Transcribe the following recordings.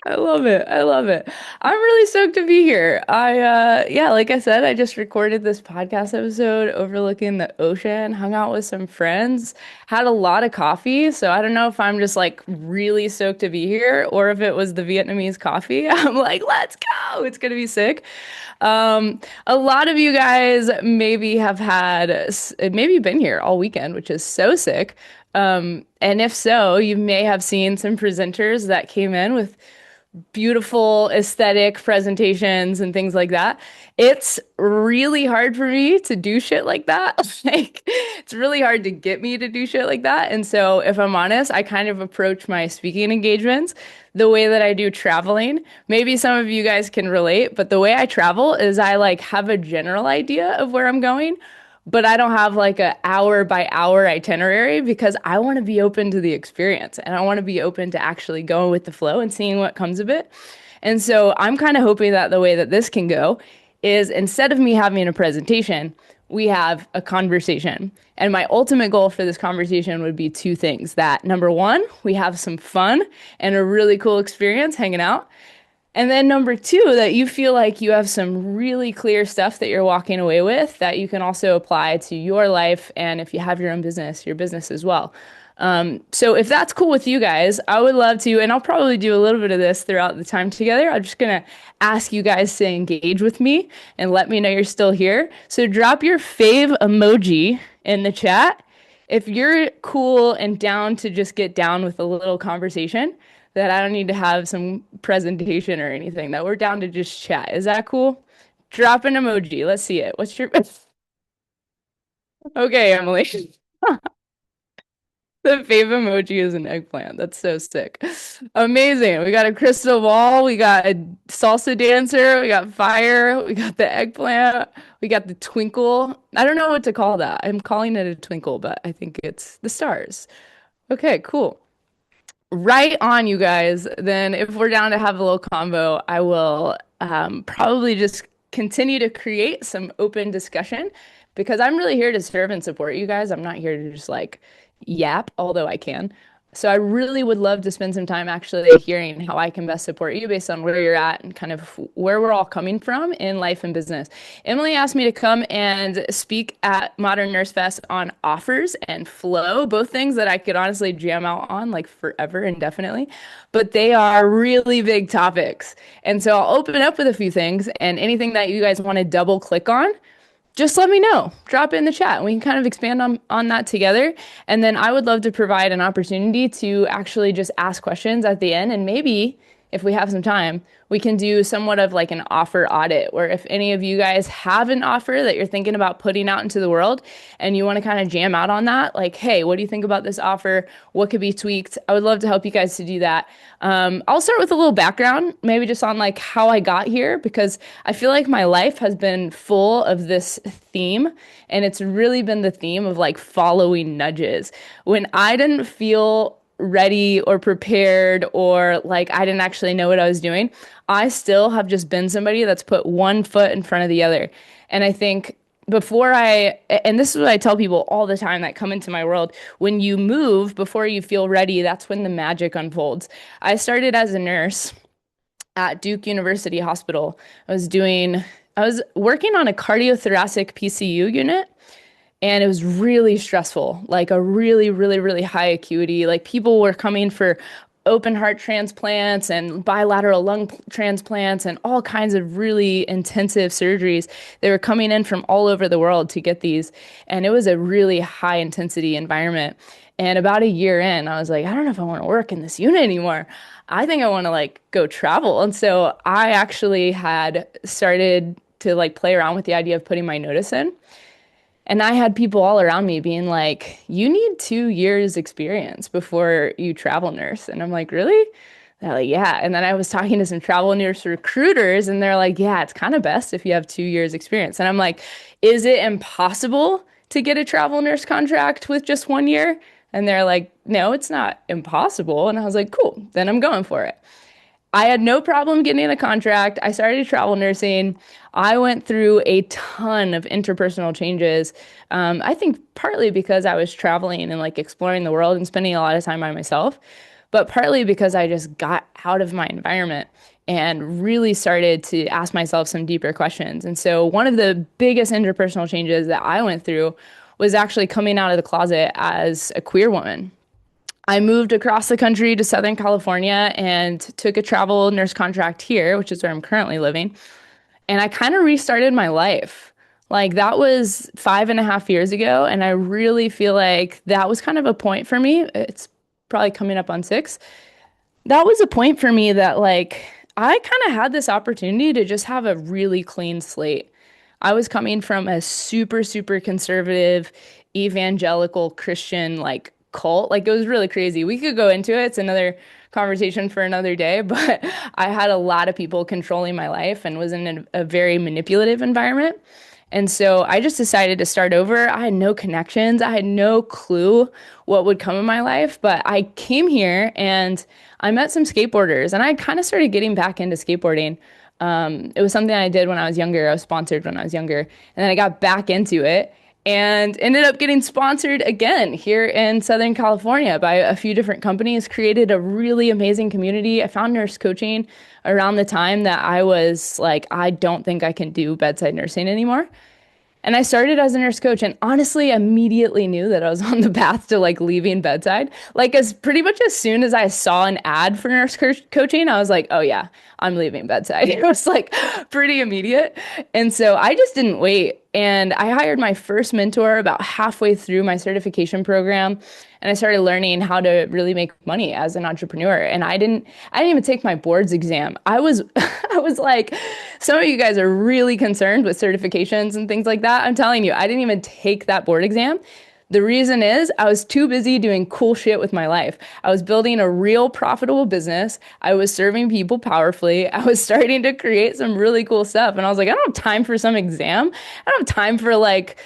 I love it. I love it. I'm really stoked to be here. Yeah, like I said, I just recorded this podcast episode overlooking the ocean, hung out with some friends, had a lot of coffee. So I don't know if I'm just like really stoked to be here or if it was the Vietnamese coffee. I'm like, let's go. It's gonna be sick. A lot of you guys maybe have maybe been here all weekend, which is so sick. And if so, you may have seen some presenters that came in with beautiful aesthetic presentations and things like that. It's really hard for me to do shit like that. Like, it's really hard to get me to do shit like that. And so, if I'm honest, I kind of approach my speaking engagements the way that I do traveling. Maybe some of you guys can relate, but the way I travel is I like have a general idea of where I'm going, but I don't have like a hour by hour itinerary because I want to be open to the experience and I want to be open to actually going with the flow and seeing what comes of it. And so I'm kind of hoping that the way that this can go is instead of me having a presentation, we have a conversation. And my ultimate goal for this conversation would be two things. That number one, we have some fun and a really cool experience hanging out. And then number two, that you feel like you have some really clear stuff that you're walking away with that you can also apply to your life. And if you have your own business, your business as well. So if that's cool with you guys, I would love to, and I'll probably do a little bit of this throughout the time together. I'm just gonna ask you guys to engage with me and let me know you're still here. So drop your fave emoji in the chat if you're cool and down to just get down with a little conversation, that I don't need to have some presentation or anything, that we're down to just chat. Is that cool? Drop an emoji. Let's see it. What's your Okay, Emily. The fave emoji is an eggplant. That's so sick. Amazing. We got a crystal ball. We got a salsa dancer. We got fire. We got the eggplant. We got the twinkle. I don't know what to call that. I'm calling it a twinkle, but I think it's the stars. Okay, cool. Right on, you guys. Then, if we're down to have a little combo, I will probably just continue to create some open discussion because I'm really here to serve and support you guys. I'm not here to just like yap, although I can. So I really would love to spend some time actually hearing how I can best support you based on where you're at and kind of where we're all coming from in life and business. Emily asked me to come and speak at Modern Nurse Fest on offers and flow, both things that I could honestly jam out on like forever, indefinitely, but they are really big topics. And so I'll open up with a few things and anything that you guys want to double click on, just let me know. Drop it in the chat. We can kind of expand on that together. And then I would love to provide an opportunity to actually just ask questions at the end. And maybe if we have some time, we can do somewhat of like an offer audit where if any of you guys have an offer that you're thinking about putting out into the world and you want to kind of jam out on that, like, hey, what do you think about this offer? What could be tweaked? I would love to help you guys to do that. I'll start with a little background, maybe just on like how I got here, because I feel like my life has been full of this theme, and it's really been the theme of like following nudges. When I didn't feel ready or prepared or like I didn't actually know what I was doing, I still have just been somebody that's put one foot in front of the other. And I think and this is what I tell people all the time that come into my world, when you move before you feel ready, that's when the magic unfolds. I started as a nurse at Duke University Hospital. I was working on a cardiothoracic PCU unit, and it was really stressful, like a really, really, really high acuity. Like people were coming for open heart transplants and bilateral lung transplants and all kinds of really intensive surgeries. They were coming in from all over the world to get these. And it was a really high intensity environment. And about a year in, I was like, I don't know if I want to work in this unit anymore. I think I want to like go travel. And so I actually had started to like play around with the idea of putting my notice in. And I had people all around me being like, you need 2 years experience before you travel nurse. And I'm like, really? They're like, yeah. And then I was talking to some travel nurse recruiters and they're like, yeah, it's kind of best if you have 2 years experience. And I'm like, is it impossible to get a travel nurse contract with just 1 year? And they're like, no, it's not impossible. And I was like, cool, then I'm going for it. I had no problem getting a contract. I started travel nursing. I went through a ton of interpersonal changes. I think partly because I was traveling and like exploring the world and spending a lot of time by myself. but partly because I just got out of my environment and really started to ask myself some deeper questions. And so one of the biggest interpersonal changes that I went through was actually coming out of the closet as a queer woman. I moved across the country to Southern California and took a travel nurse contract here, which is where I'm currently living. And I kind of restarted my life. Like that was 5.5 years ago. And I really feel like that was kind of a point for me. It's probably coming up on 6. That was a point for me that like I kind of had this opportunity to just have a really clean slate. I was coming from a super, super conservative, evangelical Christian like cult. Like it was really crazy. We could go into it. It's another conversation for another day, but I had a lot of people controlling my life and was in a very manipulative environment. And so I just decided to start over. I had no connections. I had no clue what would come in my life, but I came here and I met some skateboarders and I kind of started getting back into skateboarding. It was something I did when I was younger. I was sponsored when I was younger. And then I got back into it and ended up getting sponsored again here in Southern California by a few different companies, created a really amazing community. I found nurse coaching around the time that I was like, I don't think I can do bedside nursing anymore. And I started as a nurse coach and honestly immediately knew that I was on the path to like leaving bedside. Like as pretty much as soon as I saw an ad for nurse coaching, I was like, oh yeah, I'm leaving bedside. It was like pretty immediate. And so I just didn't wait. And I hired my first mentor about halfway through my certification program. And I started learning how to really make money as an entrepreneur. And I didn't even take my boards exam. I was I was like, some of you guys are really concerned with certifications and things like that. I'm telling you, I didn't even take that board exam. The reason is I was too busy doing cool shit with my life. I was building a real profitable business. I was serving people powerfully. I was starting to create some really cool stuff. And I was like, I don't have time for some exam. I don't have time for like,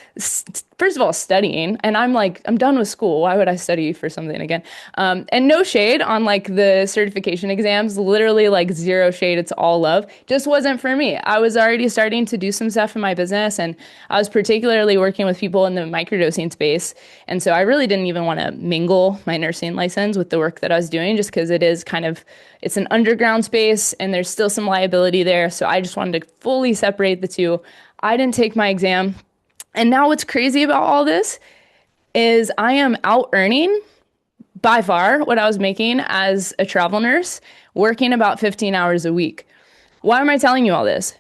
first of all, studying. And I'm like, I'm done with school. Why would I study for something again? And no shade on like the certification exams, literally like zero shade. It's all love. Just wasn't for me. I was already starting to do some stuff in my business. And I was particularly working with people in the microdosing space. And so I really didn't even want to mingle my nursing license with the work that I was doing just because it is kind of, it's an underground space and there's still some liability there. So I just wanted to fully separate the two. I didn't take my exam. And now what's crazy about all this is I am out earning by far what I was making as a travel nurse, working about 15 hours a week. Why am I telling you all this?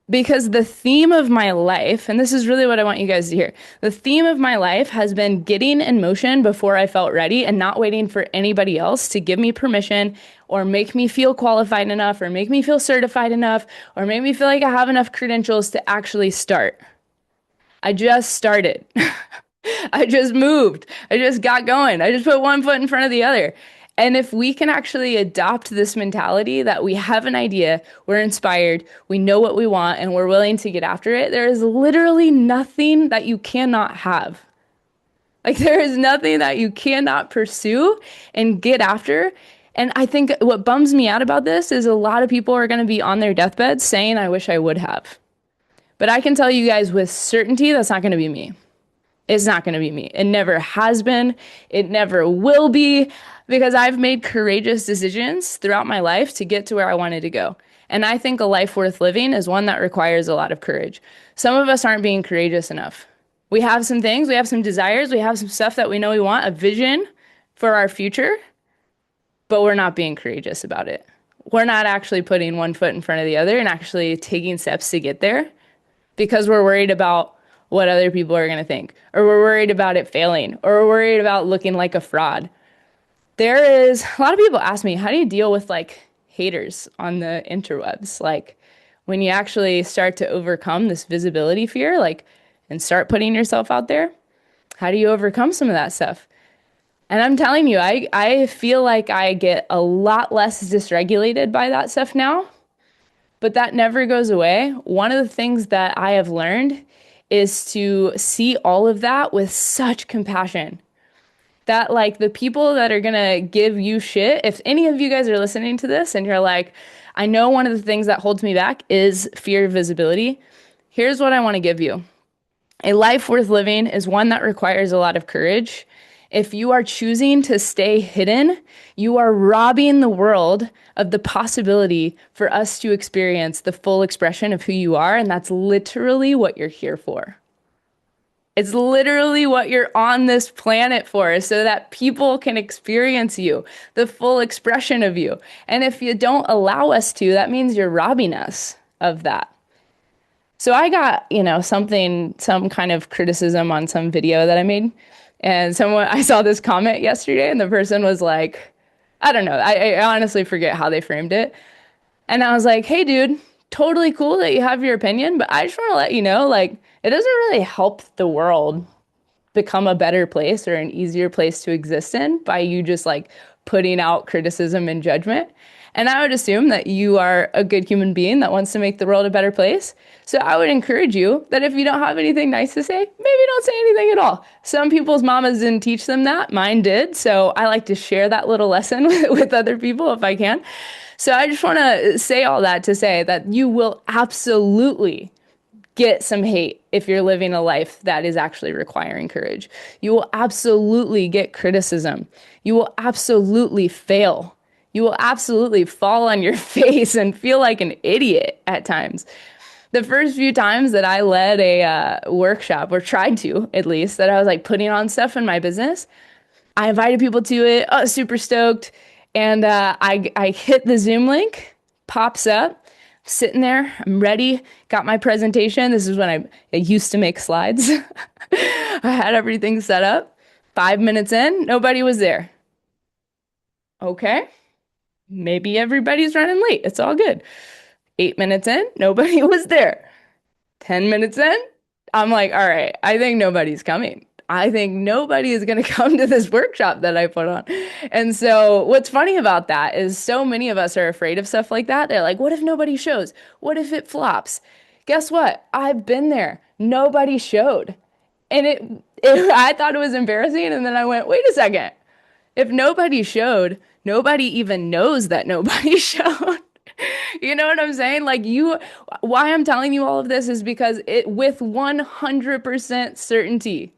Because the theme of my life, and this is really what I want you guys to hear, the theme of my life has been getting in motion before I felt ready and not waiting for anybody else to give me permission or make me feel qualified enough or make me feel certified enough or make me feel like I have enough credentials to actually start. I just started. I just moved. I just got going. I just put one foot in front of the other. And if we can actually adopt this mentality that we have an idea, we're inspired, we know what we want, and we're willing to get after it, there is literally nothing that you cannot have. Like there is nothing that you cannot pursue and get after. And I think what bums me out about this is a lot of people are going to be on their deathbed saying, I wish I would have. But I can tell you guys with certainty, that's not going to be me. It's not going to be me. It never has been. It never will be because I've made courageous decisions throughout my life to get to where I wanted to go. And I think a life worth living is one that requires a lot of courage. Some of us aren't being courageous enough. We have some things, we have some desires, we have some stuff that we know we want, a vision for our future, but we're not being courageous about it. We're not actually putting one foot in front of the other and actually taking steps to get there because we're worried about what other people are going to think, or we're worried about it failing, or we're worried about looking like a fraud. There is a lot of people ask me, how do you deal with like haters on the interwebs? Like when you actually start to overcome this visibility fear, like, and start putting yourself out there, how do you overcome some of that stuff? And I'm telling you, I feel like I get a lot less dysregulated by that stuff now, but that never goes away. One of the things that I have learned is to see all of that with such compassion. That like the people that are gonna give you shit, if any of you guys are listening to this and you're like, I know one of the things that holds me back is fear of visibility. Here's what I want to give you. A life worth living is one that requires a lot of courage If you are choosing to stay hidden, you are robbing the world of the possibility for us to experience the full expression of who you are. And that's literally what you're here for. It's literally what you're on this planet for, so that people can experience you, the full expression of you. And if you don't allow us to, that means you're robbing us of that. So I got, some kind of criticism on some video that I made. And I saw this comment yesterday, and the person was like, I don't know, I honestly forget how they framed it. And I was like, hey, dude, totally cool that you have your opinion, but I just want to let you know, like, it doesn't really help the world become a better place or an easier place to exist in by you just like putting out criticism and judgment. And I would assume that you are a good human being that wants to make the world a better place. So I would encourage you that if you don't have anything nice to say, maybe don't say anything at all. Some people's mamas didn't teach them that. Mine did. So I like to share that little lesson with other people if I can. So I just want to say all that to say that you will absolutely get some hate if you're living a life that is actually requiring courage. You will absolutely get criticism. You will absolutely fail. You will absolutely fall on your face and feel like an idiot at times. The first few times that I led a workshop, or tried to at least, that I was like putting on stuff in my business, I invited people to it. Oh, super stoked. And I hit the Zoom link, pops up, sitting there, I'm ready, got my presentation. This is when I used to make slides. I had everything set up. 5 minutes in, nobody was there. Okay, maybe everybody's running late. It's all good. 8 minutes in, nobody was there. 10 minutes in, I'm like, all right, I think nobody's coming. I think nobody is going to come to this workshop that I put on. And so what's funny about that is so many of us are afraid of stuff like that. They're like, what if nobody shows? What if it flops? Guess what? I've been there. Nobody showed. And I thought it was embarrassing. And then I went, wait a second. If nobody showed, nobody even knows that nobody showed. You know what I'm saying? Why I'm telling you all of this is because with 100% certainty,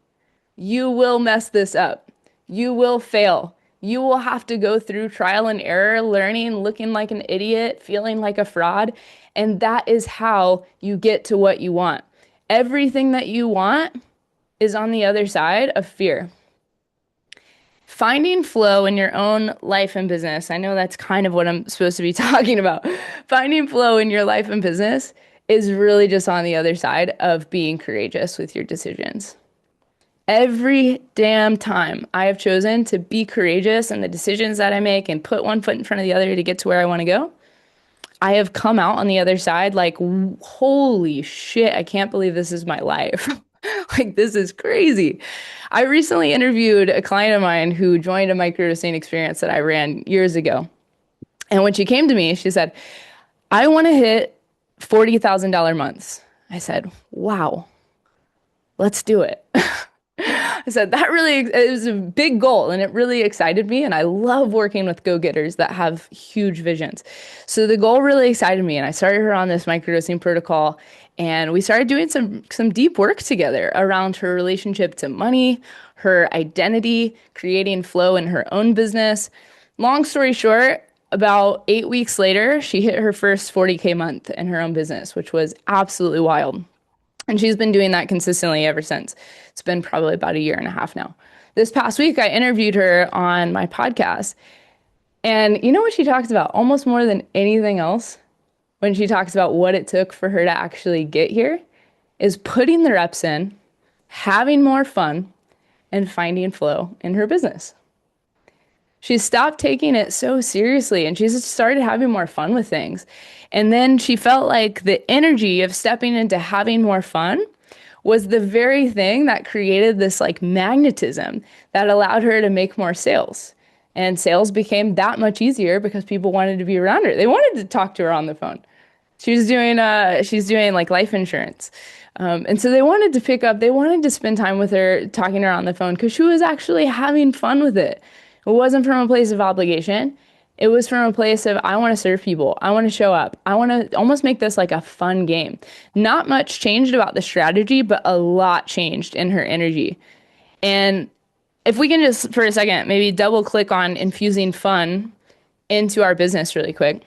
you will mess this up. You will fail. You will have to go through trial and error, learning, looking like an idiot, feeling like a fraud. And that is how you get to what you want. Everything that you want is on the other side of fear. Finding flow in your own life and business. I know that's kind of what I'm supposed to be talking about. Finding flow in your life and business is really just on the other side of being courageous with your decisions. Every damn time I have chosen to be courageous in the decisions that I make and put one foot in front of the other to get to where I want to go, I have come out on the other side like, holy shit, I can't believe this is my life. Like, this is crazy. I recently interviewed a client of mine who joined a microdosing experience that I ran years ago. And when she came to me, she said, I want to hit $40,000 months. I said, wow, let's do it. I said, it was a big goal and it really excited me. And I love working with go-getters that have huge visions. So the goal really excited me. And I started her on this microdosing protocol. And we started doing some deep work together around her relationship to money, her identity, creating flow in her own business. Long story short, about 8 weeks later, she hit her first 40K month in her own business, which was absolutely wild. And she's been doing that consistently ever since. It's been probably about a year and a half now. This past week, I interviewed her on my podcast. And you know what she talks about almost more than anything else when she talks about what it took for her to actually get here is putting the reps in, having more fun, and finding flow in her business. She stopped taking it so seriously and she just started having more fun with things. And then she felt like the energy of stepping into having more fun was the very thing that created this like magnetism that allowed her to make more sales. And sales became that much easier because people wanted to be around her. They wanted to talk to her on the phone. She's doing like life insurance. And so they wanted to spend time with her, talking to her on the phone because she was actually having fun with it. It wasn't from a place of obligation. It was from a place of, I want to serve people. I want to show up. I want to almost make this like a fun game. Not much changed about the strategy, but a lot changed in her energy. And if we can just for a second, maybe double click on infusing fun into our business really quick.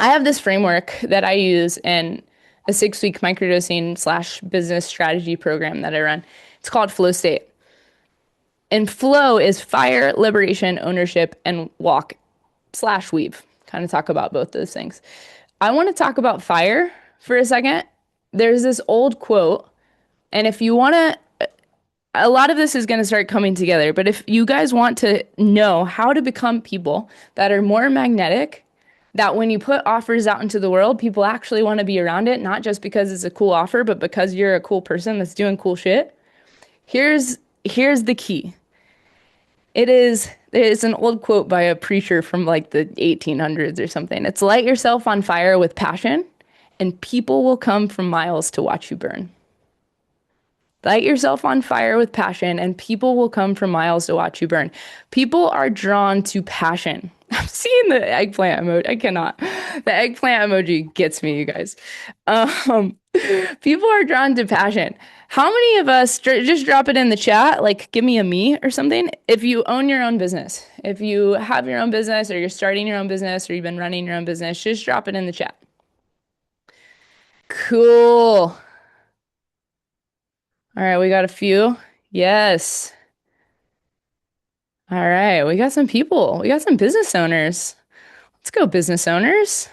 I have this framework that I use in a 6-week microdosing slash business strategy program that I run. It's called Flow State. And flow is fire, liberation, ownership, and walk slash weave. Kind of talk about both those things. I want to talk about fire for a second. There's this old quote, and if you want to, a lot of this is going to start coming together, but if you guys want to know how to become people that are more magnetic, that when you put offers out into the world, people actually want to be around it, not just because it's a cool offer, but because you're a cool person that's doing cool shit. Here's the key. It's an old quote by a preacher from like the 1800s or something. It's light yourself on fire with passion, and people will come from miles to watch you burn. Light yourself on fire with passion, and people will come from miles to watch you burn. People are drawn to passion. I'm seeing the eggplant emoji. I cannot. The eggplant emoji gets me, you guys. Um, People are drawn to passion. How many of us, just drop it in the chat, like give me a me or something, if you own your own business, if you have your own business or you're starting your own business or you've been running your own business, just drop it in the chat. Cool. All right, we got a few. Yes. All right, we got some people. We got some business owners. Let's go, business owners.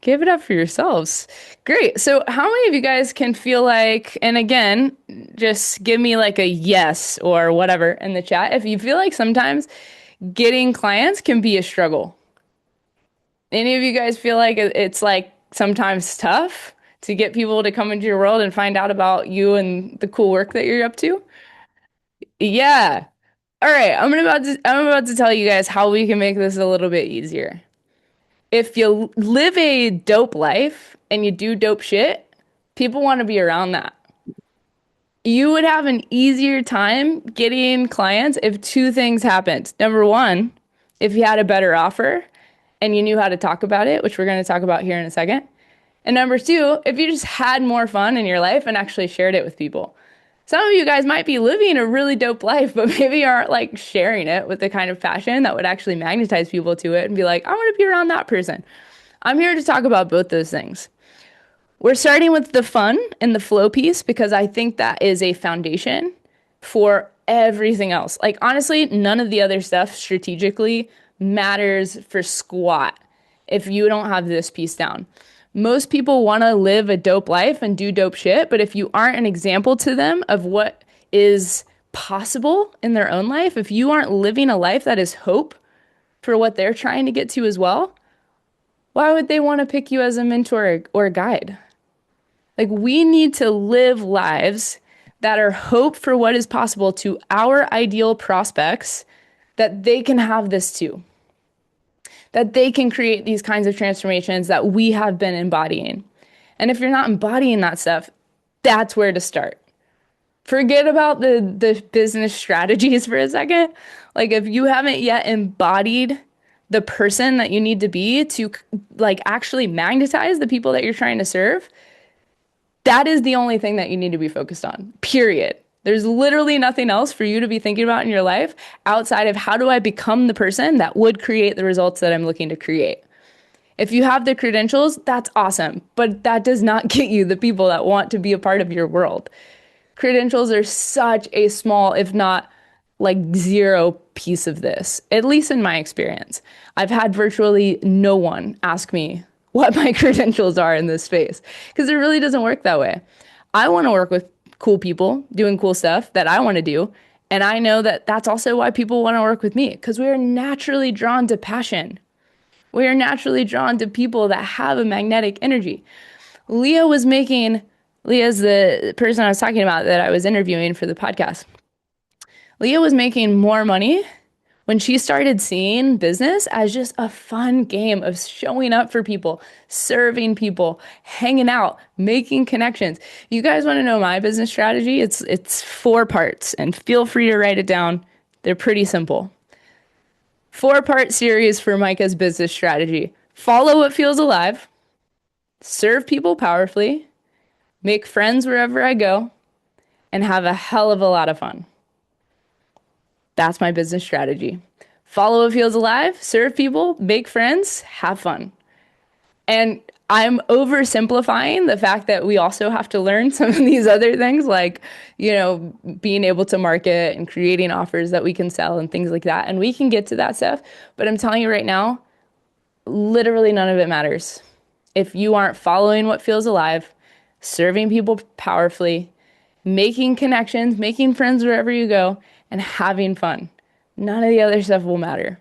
Give it up for yourselves. Great. So, how many of you guys can feel like, and again, just give me like a yes or whatever in the chat if you feel like sometimes getting clients can be a struggle? Any of you guys feel like it's like sometimes tough to get people to come into your world and find out about you and the cool work that you're up to? Yeah. All right, I'm about to tell you guys how we can make this a little bit easier. If you live a dope life and you do dope shit, people want to be around that. You would have an easier time getting clients if two things happened. Number one, if you had a better offer and you knew how to talk about it, which we're going to talk about here in a second. And number two, if you just had more fun in your life and actually shared it with people. Some of you guys might be living a really dope life, but maybe aren't like sharing it with the kind of passion that would actually magnetize people to it and be like, I want to be around that person. I'm here to talk about both those things. We're starting with the fun and the flow piece because I think that is a foundation for everything else. Like, honestly, none of the other stuff strategically matters for squat if you don't have this piece down. Most people want to live a dope life and do dope shit, but if you aren't an example to them of what is possible in their own life, if you aren't living a life that is hope for what they're trying to get to as well, why would they want to pick you as a mentor or a guide? Like, we need to live lives that are hope for what is possible to our ideal prospects, that they can have this too, that they can create these kinds of transformations that we have been embodying. And if you're not embodying that stuff, that's where to start. Forget about the business strategies for a second. Like, if you haven't yet embodied the person that you need to be to like actually magnetize the people that you're trying to serve, that is the only thing that you need to be focused on, period. There's literally nothing else for you to be thinking about in your life outside of how do I become the person that would create the results that I'm looking to create. If you have the credentials, that's awesome, but that does not get you the people that want to be a part of your world. Credentials are such a small, if not like zero piece of this, at least in my experience. I've had virtually no one ask me what my credentials are in this space because it really doesn't work that way. I want to work with cool people doing cool stuff that I want to do. And I know that that's also why people want to work with me because we are naturally drawn to passion. We are naturally drawn to people that have a magnetic energy. Leah's the person I was talking about that I was interviewing for the podcast. Leah was making more money when she started seeing business as just a fun game of showing up for people, serving people, hanging out, making connections. You guys want to know my business strategy? It's 4 parts, and feel free to write it down. They're pretty simple. 4-part series for Micah's business strategy. Follow what feels alive, serve people powerfully, make friends wherever I go, and have a hell of a lot of fun. That's my business strategy. Follow what feels alive, serve people, make friends, have fun. And I'm oversimplifying the fact that we also have to learn some of these other things, like, being able to market and creating offers that we can sell and things like that. And we can get to that stuff. But I'm telling you right now, literally none of it matters. If you aren't following what feels alive, serving people powerfully, making connections, making friends wherever you go, and having fun, none of the other stuff will matter.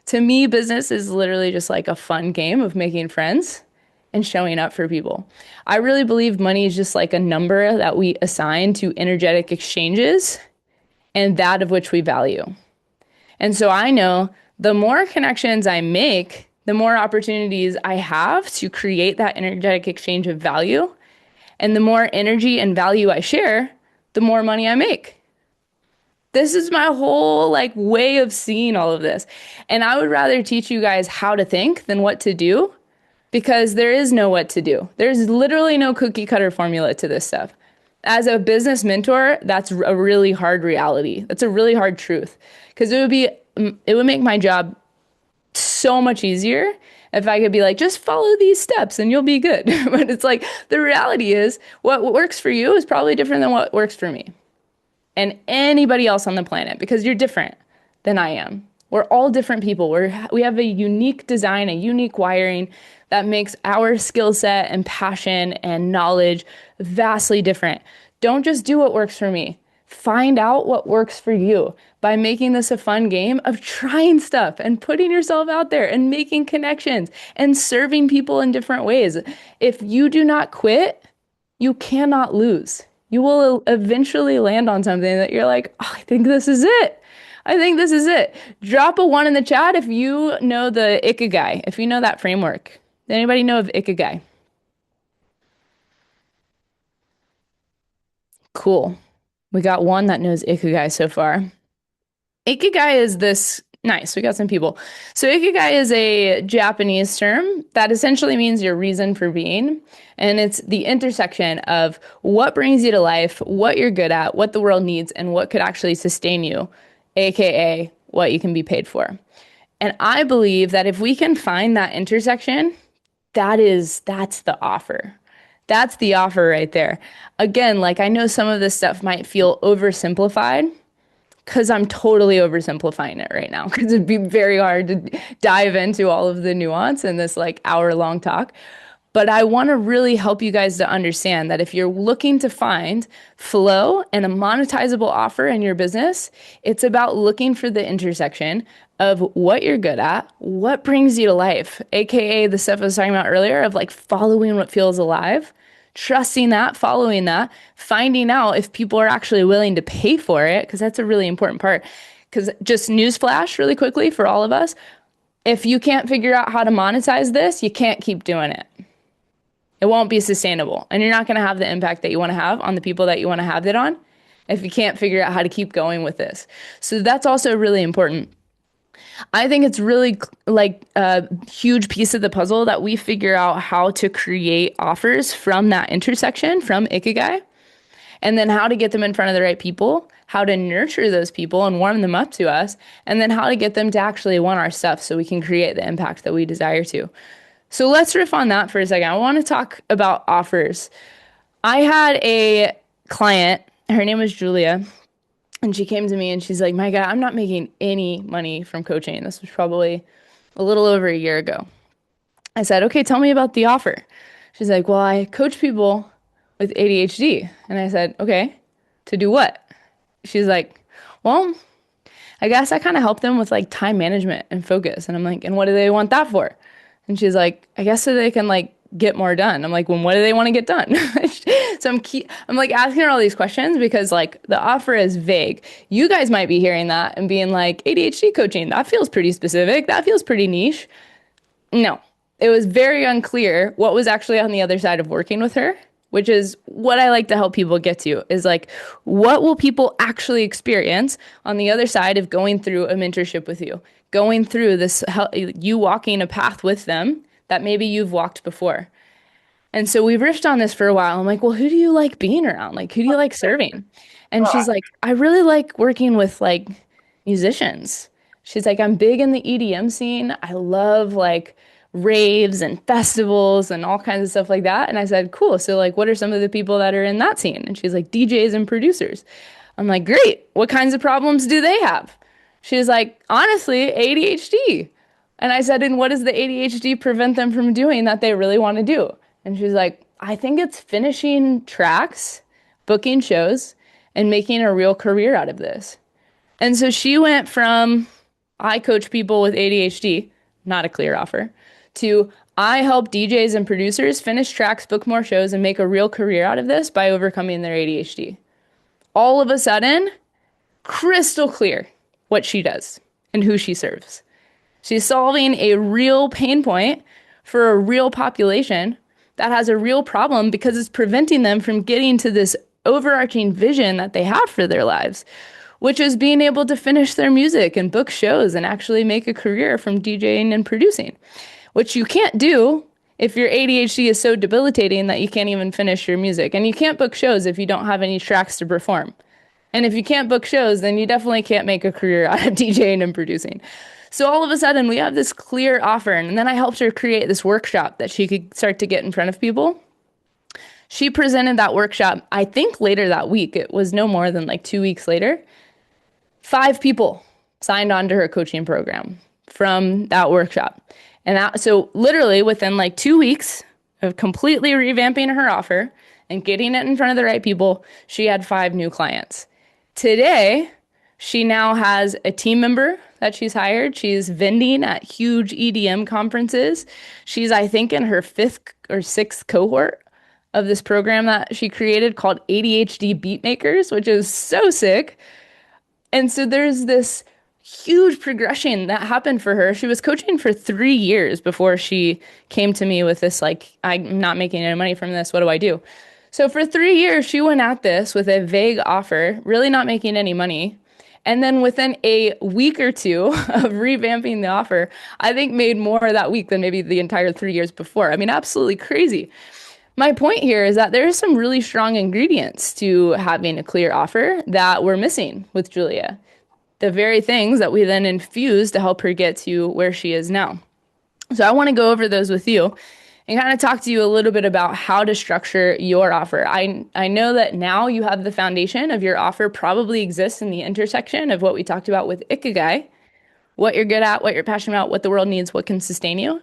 To me, business is literally just like a fun game of making friends and showing up for people. I really believe money is just like a number that we assign to energetic exchanges and that of which we value. And so I know the more connections I make, the more opportunities I have to create that energetic exchange of value. And the more energy and value I share, the more money I make. This is my whole like way of seeing all of this. And I would rather teach you guys how to think than what to do because there is no what to do. There's literally no cookie cutter formula to this stuff. As a business mentor, that's a really hard reality. That's a really hard truth because it would make my job so much easier if I could be like, just follow these steps and you'll be good. But it's like the reality is what works for you is probably different than what works for me and anybody else on the planet because you're different than I am. We're all different people. We have a unique design, a unique wiring that makes our skill set and passion and knowledge vastly different. Don't just do what works for me. Find out what works for you by making this a fun game of trying stuff and putting yourself out there and making connections and serving people in different ways. If you do not quit, you cannot lose. You will eventually land on something that you're like, oh, I think this is it. I think this is it. Drop a 1 in the chat if you know the Ikigai, if you know that framework. Does anybody know of Ikigai? Cool. We got one that knows Ikigai so far. Ikigai is this, nice, we got some people. So Ikigai is a Japanese term that essentially means your reason for being. And it's the intersection of what brings you to life, what you're good at, what the world needs, and what could actually sustain you, AKA what you can be paid for. And I believe that if we can find that intersection, that's the offer. That's the offer right there. Again, like I know some of this stuff might feel oversimplified because I'm totally oversimplifying it right now because it'd be very hard to dive into all of the nuance in this like hour-long talk. But I want to really help you guys to understand that if you're looking to find flow and a monetizable offer in your business, it's about looking for the intersection of what you're good at, what brings you to life, aka the stuff I was talking about earlier of like following what feels alive, trusting that, following that, finding out if people are actually willing to pay for it, because that's a really important part. Because just newsflash really quickly for all of us, if you can't figure out how to monetize this, you can't keep doing it. It won't be sustainable. And you're not going to have the impact that you want to have on the people that you want to have it on if you can't figure out how to keep going with this. So that's also really important. I think it's really like a huge piece of the puzzle that we figure out how to create offers from that intersection, from Ikigai, and then how to get them in front of the right people, how to nurture those people and warm them up to us, and then how to get them to actually want our stuff so we can create the impact that we desire to. So let's riff on that for a second. I want to talk about offers. I had a client, her name was Julia, and she came to me and she's like, my God, I'm not making any money from coaching. This was probably a little over a year ago. I said, okay, tell me about the offer. She's like, well, I coach people with ADHD. And I said, okay, to do what? She's like, well, I guess I kind of help them with like time management and focus. And I'm like, and what do they want that for? And she's like, I guess so they can like get more done. I'm like, well, what do they want to get done? So I'm like asking her all these questions because like the offer is vague. You guys might be hearing that and being like, ADHD coaching, that feels pretty specific. That feels pretty niche. No, it was very unclear what was actually on the other side of working with her, which is what I like to help people get to is like, what will people actually experience on the other side of going through a mentorship with you, going through this, you walking a path with them that maybe you've walked before. And so we've riffed on this for a while. I'm like, well, who do you like being around? Like, who do you like serving? And she's like, I really like working with like musicians. She's like, I'm big in the EDM scene. I love like raves and festivals and all kinds of stuff like that. And I said, cool. So like, what are some of the people that are in that scene? And she's like, DJs and producers. I'm like, great. What kinds of problems do they have? She's like, honestly, ADHD. And I said, and what does the ADHD prevent them from doing that they really want to do? And she's like, I think it's finishing tracks, booking shows, and making a real career out of this. And so she went from I coach people with ADHD, not a clear offer, to I help DJs and producers finish tracks, book more shows, and make a real career out of this by overcoming their ADHD. All of a sudden, crystal clear what she does and who she serves. She's solving a real pain point for a real population that has a real problem because it's preventing them from getting to this overarching vision that they have for their lives, which is being able to finish their music and book shows and actually make a career from DJing and producing, which you can't do if your ADHD is so debilitating that you can't even finish your music. And you can't book shows if you don't have any tracks to perform. And if you can't book shows, then you definitely can't make a career out of DJing and producing. So all of a sudden, we have this clear offer. And then I helped her create this workshop that she could start to get in front of people. She presented that workshop, I think later that week. It was no more than like 2 weeks later. 5 people signed on to her coaching program from that workshop. And that, so literally within like 2 weeks of completely revamping her offer and getting it in front of the right people, she had 5 new clients. Today, she now has a team member that she's hired. She's vending at huge EDM conferences. She's, I think, in her 5th or 6th cohort of this program that she created called ADHD Beatmakers, which is so sick. And so there's this huge progression that happened for her. She was coaching for 3 years before she came to me with this, like, I'm not making any money from this. What do I do? So for 3 years, she went at this with a vague offer, really not making any money. And then within a week or two of revamping the offer, I think made more that week than maybe the entire 3 years before. I mean, absolutely crazy. My point here is that there are some really strong ingredients to having a clear offer that we're missing with Julia. The very things that we then infuse to help her get to where she is now. So I want to go over those with you and kind of talk to you a little bit about how to structure your offer. I know that now you have the foundation of your offer probably exists in the intersection of what we talked about with Ikigai, what you're good at, what you're passionate about, what the world needs, what can sustain you.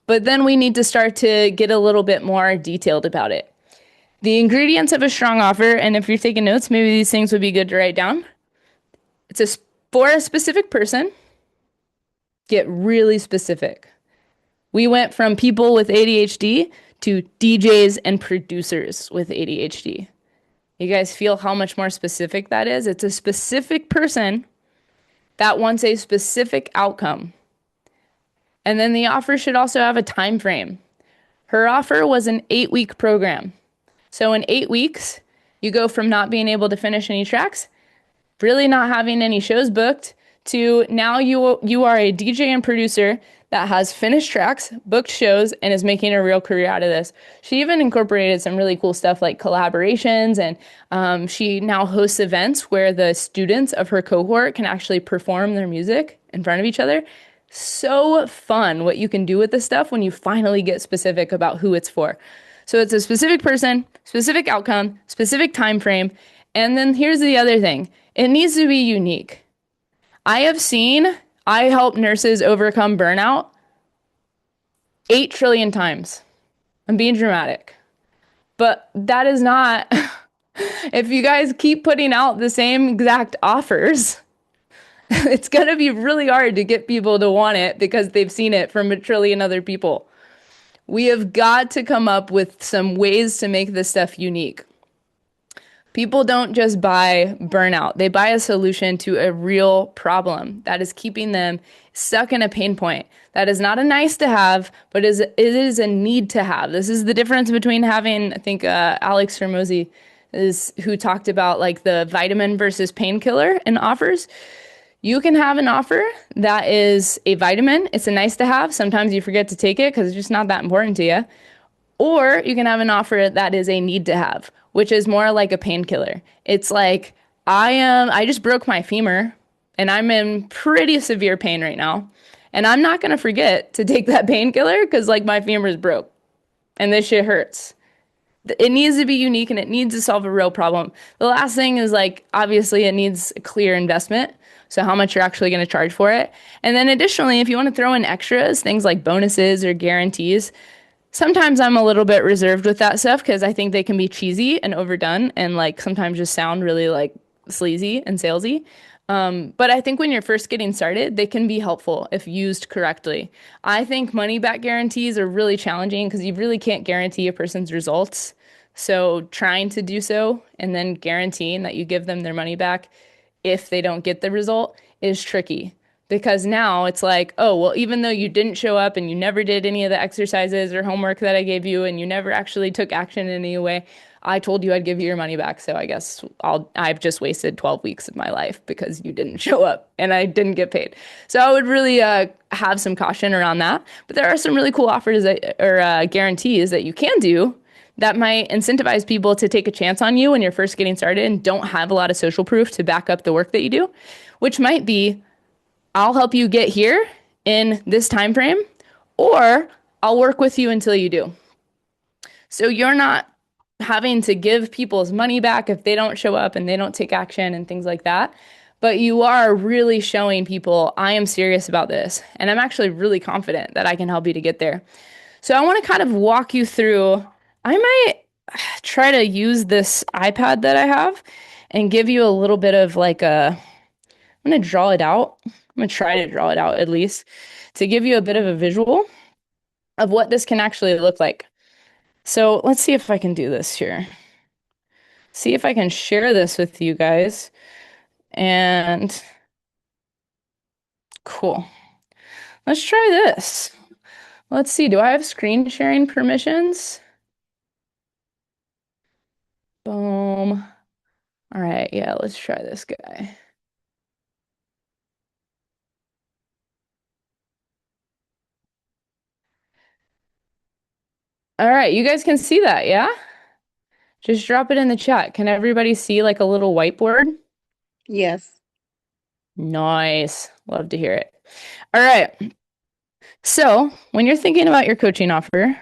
But then we need to start to get a little bit more detailed about it. The ingredients of a strong offer, and if you're taking notes, maybe these things would be good to write down. For a specific person, get really specific. We went from people with ADHD to DJs and producers with ADHD. You guys feel how much more specific that is? It's a specific person that wants a specific outcome. And then the offer should also have a time frame. Her offer was an 8-week program. So in 8 weeks, you go from not being able to finish any tracks, really not having any shows booked, to now you are a DJ and producer that has finished tracks, booked shows, and is making a real career out of this. She even incorporated some really cool stuff like collaborations, and she now hosts events where the students of her cohort can actually perform their music in front of each other. So fun what you can do with this stuff when you finally get specific about who it's for. So it's a specific person, specific outcome, specific time frame. And then here's the other thing. It needs to be unique. I help nurses overcome burnout 8 trillion times. I'm being dramatic. But that is not, if you guys keep putting out the same exact offers, it's going to be really hard to get people to want it because they've seen it from 1 trillion other people. We have got to come up with some ways to make this stuff unique. People don't just buy burnout. They buy a solution to a real problem that is keeping them stuck in a pain point. That is not a nice to have, but it is a need to have. This is the difference between having, I think Alex Hormozi is who talked about like the vitamin versus painkiller in offers. You can have an offer that is a vitamin. It's a nice to have. Sometimes you forget to take it because it's just not that important to you. Or you can have an offer that is a need to have, which is more like a painkiller. It's like, I just broke my femur. and I'm in pretty severe pain right now. And I'm not going to forget to take that painkiller because, like, my femur's broke and this shit hurts. It needs to be unique and it needs to solve a real problem. The last thing is, like, obviously it needs a clear investment. So how much you're actually going to charge for it. And then additionally, if you want to throw in extras, things like bonuses or guarantees, sometimes I'm a little bit reserved with that stuff because I think they can be cheesy and overdone and like sometimes just sound really like sleazy and salesy. But I think when you're first getting started, they can be helpful if used correctly. I think money back guarantees are really challenging because you really can't guarantee a person's results. So trying to do so and then guaranteeing that you give them their money back if they don't get the result is tricky because now it's like, oh, well, even though you didn't show up and you never did any of the exercises or homework that I gave you and you never actually took action in any way, I told you I'd give you your money back. So I guess I've just wasted 12 weeks of my life because you didn't show up and I didn't get paid. So I would really have some caution around that. But there are some really cool offers or guarantees that you can do that might incentivize people to take a chance on you when you're first getting started and don't have a lot of social proof to back up the work that you do, which might be I'll help you get here in this time frame, or I'll work with you until you do. So you're not having to give people's money back if they don't show up and they don't take action and things like that. But you are really showing people, I am serious about this. And I'm actually really confident that I can help you to get there. So I want to kind of walk you through. I might try to use this iPad that I have and give you a little bit of like I'm going to draw it out. I'm going to try to draw it out at least to give you a bit of a visual of what this can actually look like. So let's see if I can do this here. See if I can share this with you guys. And cool. Let's try this. Let's see. Do I have screen sharing permissions? Boom. All right. Yeah, let's try this guy. All right. You guys can see that, yeah? Just drop it in the chat. Can everybody see like a little whiteboard? Yes. Nice. Love to hear it. All right. So when you're thinking about your coaching offer,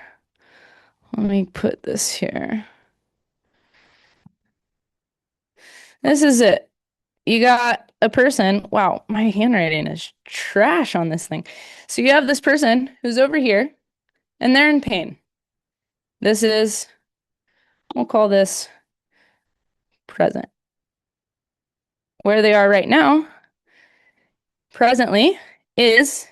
let me put this here. This is it. You got a person. Wow, my handwriting is trash on this thing. So you have this person who's over here and they're in pain. This is, we'll call this present. Where they are right now, presently, is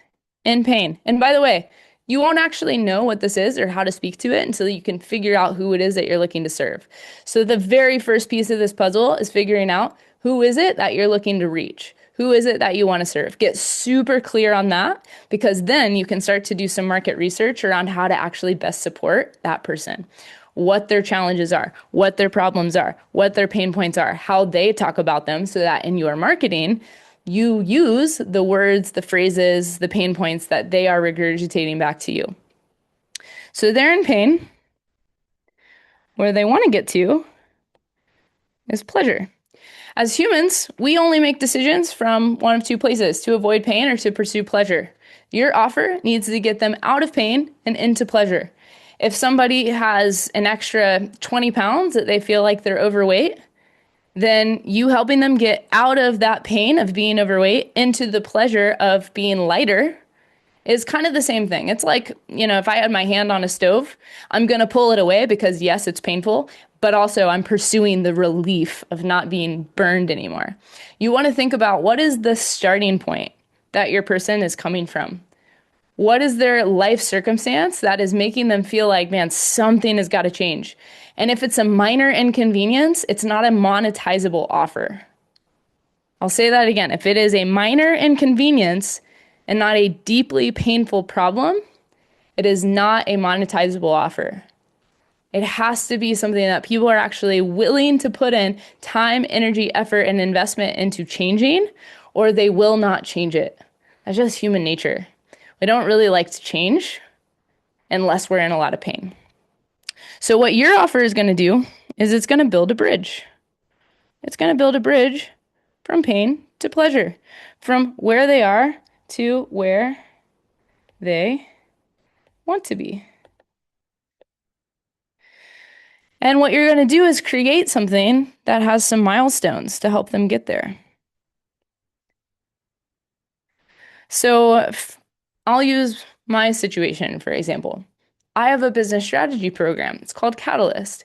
in pain. And by the way, you won't actually know what this is or how to speak to it until you can figure out who it is that you're looking to serve. So the very first piece of this puzzle is figuring out who is it that you're looking to reach? Who is it that you want to serve? Get super clear on that because then you can start to do some market research around how to actually best support that person. What their challenges are, what their problems are, what their pain points are, how they talk about them so that in your marketing, you use the words, the phrases, the pain points that they are regurgitating back to you. So they're in pain. Where they want to get to is pleasure. As humans, we only make decisions from one of two places, to avoid pain or to pursue pleasure. Your offer needs to get them out of pain and into pleasure. If somebody has an extra 20 pounds that they feel like they're overweight, then you helping them get out of that pain of being overweight into the pleasure of being lighter is kind of the same thing. It's like, if I had my hand on a stove, I'm going to pull it away because yes, it's painful, but also I'm pursuing the relief of not being burned anymore. You want to think about what is the starting point that your person is coming from? What is their life circumstance that is making them feel like, man, something has got to change? And if it's a minor inconvenience, it's not a monetizable offer. I'll say that again. If it is a minor inconvenience and not a deeply painful problem, it is not a monetizable offer. It has to be something that people are actually willing to put in time, energy, effort, and investment into changing, or they will not change it. That's just human nature. We don't really like to change unless we're in a lot of pain. So what your offer is going to do is it's going to build a bridge. It's going to build a bridge from pain to pleasure, from where they are to where they want to be. And what you're going to do is create something that has some milestones to help them get there. So I'll use my situation, for example. I have a business strategy program. It's called Catalyst.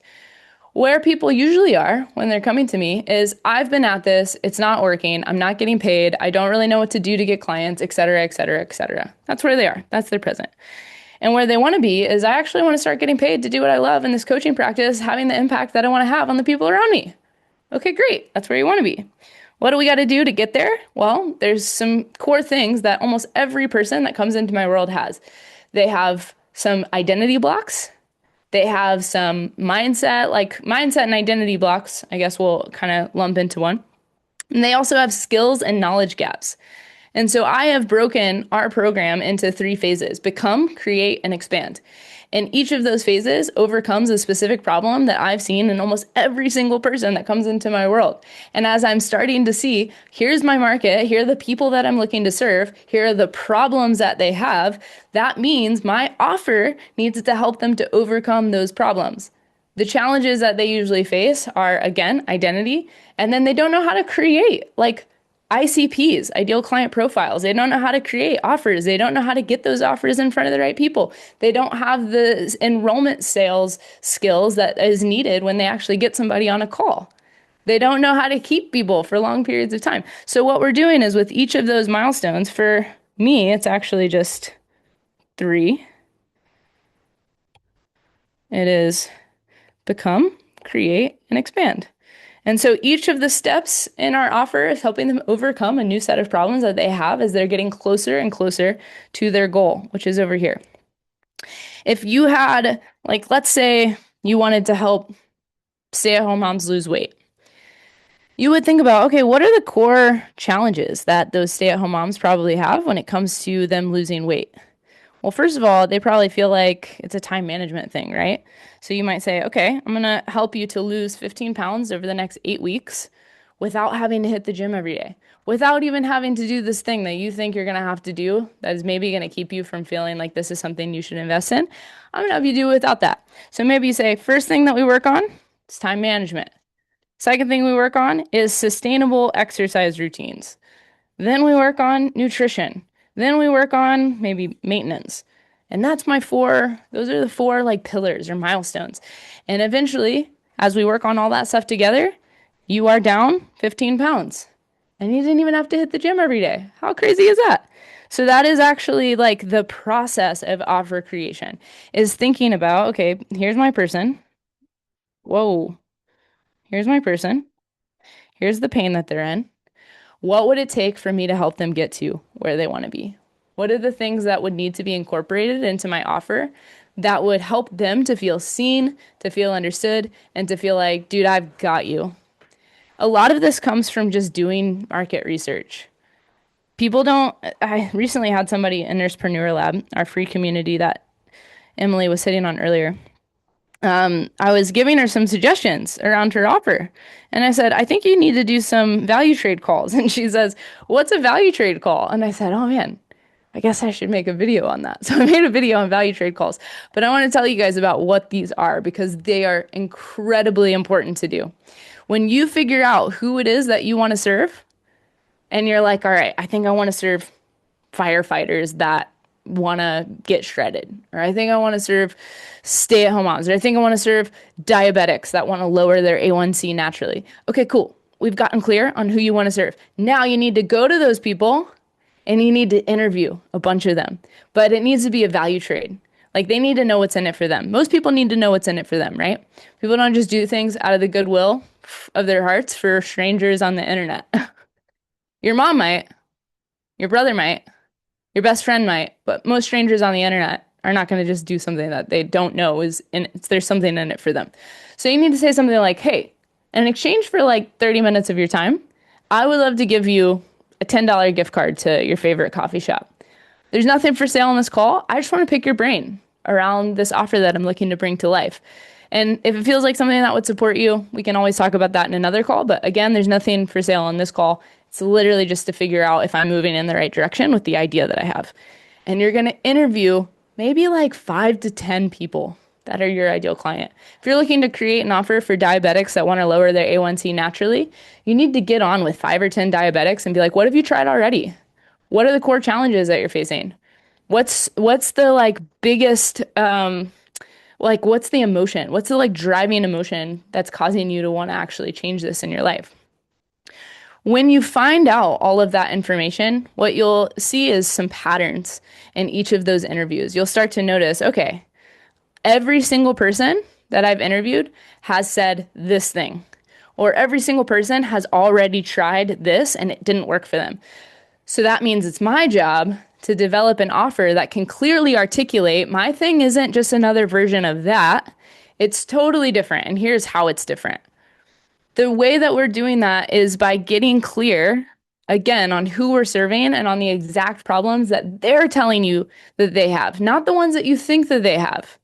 Where people usually are when they're coming to me is, I've been at this, it's not working, I'm not getting paid, I don't really know what to do to get clients, et cetera, et cetera, et cetera. That's where they are. That's their present. And where they want to be is, I actually want to start getting paid to do what I love in this coaching practice, having the impact that I want to have on the people around me. Okay, great. That's where you want to be. What do we got to do to get there? Well, there's some core things that almost every person that comes into my world has. They have some identity blocks. They have some mindset, like mindset and identity blocks, I guess we'll kind of lump into one. And they also have skills and knowledge gaps. And so I have broken our program into 3 phases: become, create, and expand. And each of those phases overcomes a specific problem that I've seen in almost every single person that comes into my world. And as I'm starting to see, here's my market, here are the people that I'm looking to serve, here are the problems that they have, that means my offer needs to help them to overcome those problems. The challenges that they usually face are, again, identity, and then they don't know how to create, like ICPs, ideal client profiles. They don't know how to create offers. They don't know how to get those offers in front of the right people. They don't have the enrollment sales skills that is needed when they actually get somebody on a call. They don't know how to keep people for long periods of time. So what we're doing is, with each of those milestones, for me, it's actually just 3. It is become, create, and expand. And so each of the steps in our offer is helping them overcome a new set of problems that they have as they're getting closer and closer to their goal, which is over here. If you had, like, let's say you wanted to help stay-at-home moms lose weight, you would think about, okay, what are the core challenges that those stay-at-home moms probably have when it comes to them losing weight? Well, first of all, they probably feel like it's a time management thing, right? So you might say, okay, I'm going to help you to lose 15 pounds over the next 8 weeks without having to hit the gym every day, without even having to do this thing that you think you're going to have to do that is maybe going to keep you from feeling like this is something you should invest in. I'm going to help you do without that. So maybe you say, first thing that we work on is time management. Second thing we work on is sustainable exercise routines. Then we work on nutrition. Then we work on maybe maintenance. And that's those are the 4 like pillars or milestones. And eventually, as we work on all that stuff together, you are down 15 pounds. And you didn't even have to hit the gym every day. How crazy is that? So that is actually like the process of offer creation, is thinking about, okay, here's my person. Whoa, here's my person. Here's the pain that they're in. What would it take for me to help them get to where they want to be? What are the things that would need to be incorporated into my offer that would help them to feel seen, to feel understood, and to feel like, dude, I've got you? A lot of this comes from just doing market research. I recently had somebody in Nursepreneur Lab, our free community that Emily was sitting on earlier. I was giving her some suggestions around her offer. And I said, I think you need to do some value trade calls. And she says, what's a value trade call? And I said, oh man, I guess I should make a video on that. So I made a video on value trade calls. But I want to tell you guys about what these are, because they are incredibly important to do. When you figure out who it is that you want to serve, and you're like, all right, I think I want to serve firefighters that want to get shredded, or I think I want to serve stay-at-home moms, or I think I want to serve diabetics that want to lower their A1C naturally. Okay, cool. We've gotten clear on who you want to serve. Now you need to go to those people and you need to interview a bunch of them, but it needs to be a value trade. Like, they need to know what's in it for them. Most people need to know what's in it for them, right? People don't just do things out of the goodwill of their hearts for strangers on the internet. Your mom might, your brother might, your best friend might, but most strangers on the internet are not going to just do something that they don't know there's something in it for them. So you need to say something like, hey, in exchange for like 30 minutes of your time, I would love to give you a $10 gift card to your favorite coffee shop. There's nothing for sale on this call. I just want to pick your brain around this offer that I'm looking to bring to life. And if it feels like something that would support you, we can always talk about that in another call. But again, there's nothing for sale on this call. It's literally just to figure out if I'm moving in the right direction with the idea that I have. And you're going to interview maybe like 5 to 10 people that are your ideal client. If you're looking to create an offer for diabetics that want to lower their A1C naturally, you need to get on with 5 or 10 diabetics and be like, what have you tried already? What are the core challenges that you're facing? What's the like biggest like what's the emotion? What's the like driving emotion that's causing you to want to actually change this in your life? When you find out all of that information, what you'll see is some patterns in each of those interviews. You'll start to notice, okay, every single person that I've interviewed has said this thing, or every single person has already tried this and it didn't work for them. So that means it's my job to develop an offer that can clearly articulate my thing isn't just another version of that. It's totally different. And here's how it's different. The way that we're doing that is by getting clear, again, on who we're serving and on the exact problems that they're telling you that they have, not the ones that you think that they have.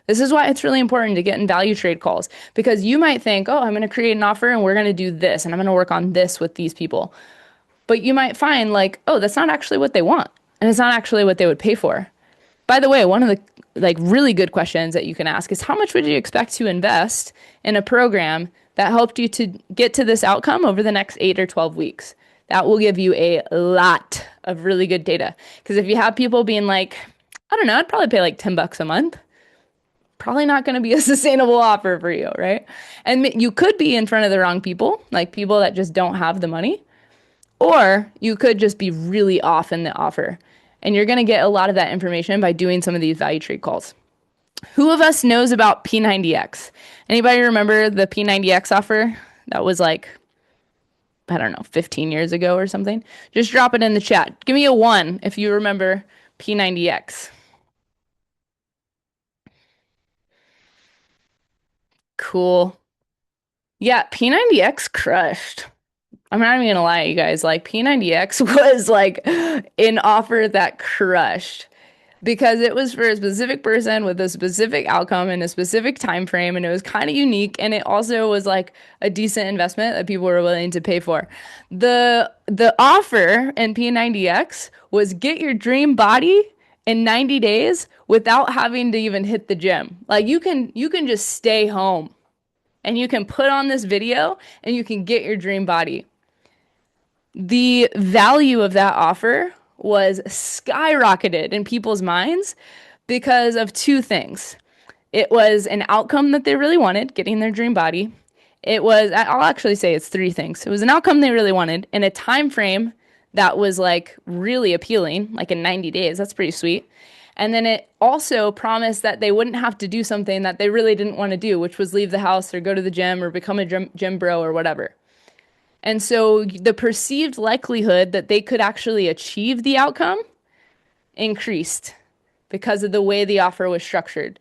This is why it's really important to get in value trade calls, because you might think, oh, I'm going to create an offer and we're going to do this and I'm going to work on this with these people. But you might find like, oh, that's not actually what they want. And it's not actually what they would pay for. By the way, one of the like really good questions that you can ask is how much would you expect to invest in a program that helped you to get to this outcome over the next 8 or 12 weeks? That will give you a lot of really good data. Because if you have people being like, I don't know, I'd probably pay like $10 a month, probably not going to be a sustainable offer for you, right? And you could be in front of the wrong people, like people that just don't have the money, or you could just be really off in the offer. And you're going to get a lot of that information by doing some of these value trade calls. Who of us knows about P90X? Anybody remember the P90X offer? That was like, I don't know, 15 years ago or something. Just drop it in the chat. Give me a 1 if you remember P90X. Cool. Yeah, P90X crushed. I'm not even gonna lie, you guys. Like P90X was like an offer that crushed because it was for a specific person with a specific outcome in a specific time frame, and it was kind of unique, and it also was like a decent investment that people were willing to pay for. The offer in P90X was get your dream body in 90 days without having to even hit the gym. Like you can just stay home and you can put on this video and you can get your dream body. The value of that offer was skyrocketed in people's minds because of 2 things. It was an outcome that they really wanted, getting their dream body. I'll actually say it's 3 things. It was an outcome they really wanted in a time frame that was like really appealing, like in 90 days. That's pretty sweet. And then it also promised that they wouldn't have to do something that they really didn't want to do, which was leave the house or go to the gym or become a gym bro or whatever. And so the perceived likelihood that they could actually achieve the outcome increased because of the way the offer was structured.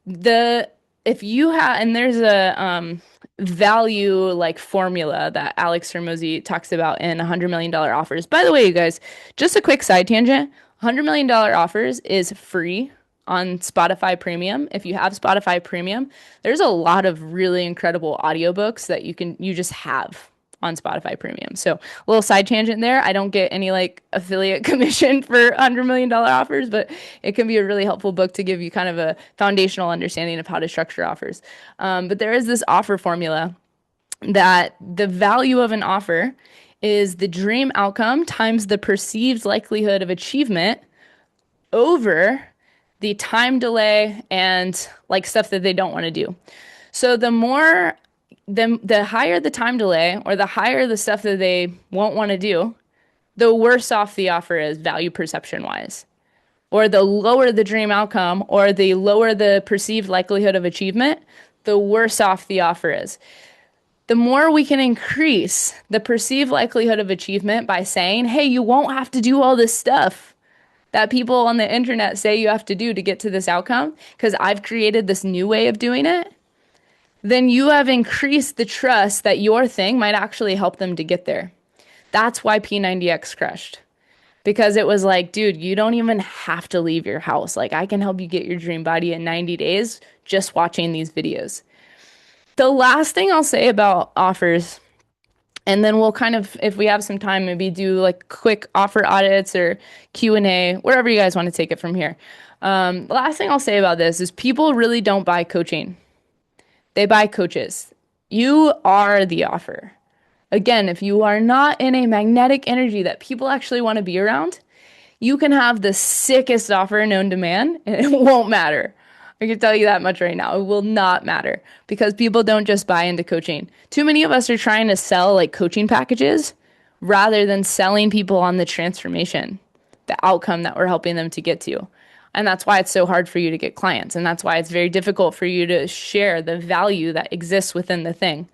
If you have, and there's a value like formula that Alex Hormozi talks about in $100 million offers. By the way, you guys, just a quick side tangent, $100 million offers is free on Spotify Premium. If you have Spotify Premium, there's a lot of really incredible audiobooks that you just have on Spotify Premium. So a little side tangent there. I don't get any like affiliate commission for $100 million offers, but it can be a really helpful book to give you kind of a foundational understanding of how to structure offers. But there is this offer formula that the value of an offer is the dream outcome times the perceived likelihood of achievement over the time delay and like stuff that they don't want to do. So the higher the time delay or the higher the stuff that they won't want to do, the worse off the offer is value perception wise. Or the lower the dream outcome or the lower the perceived likelihood of achievement, the worse off the offer is. The more we can increase the perceived likelihood of achievement by saying, hey, you won't have to do all this stuff that people on the internet say you have to do to get to this outcome because I've created this new way of doing it, then you have increased the trust that your thing might actually help them to get there. That's why P90X crushed. Because it was like, dude, you don't even have to leave your house. Like, I can help you get your dream body in 90 days just watching these videos. The last thing I'll say about offers And then we'll kind of, if we have some time, maybe do like quick offer audits or Q&A, wherever you guys want to take it from here. The last thing I'll say about this is people really don't buy coaching. They buy coaches. You are the offer. Again, if you are not in a magnetic energy that people actually want to be around, you can have the sickest offer known to man and it won't matter. I can tell you that much right now. It will not matter because people don't just buy into coaching. Too many of us are trying to sell like coaching packages rather than selling people on the transformation, the outcome that we're helping them to get to. And that's why it's so hard for you to get clients. And that's why it's very difficult for you to share the value that exists within the thing.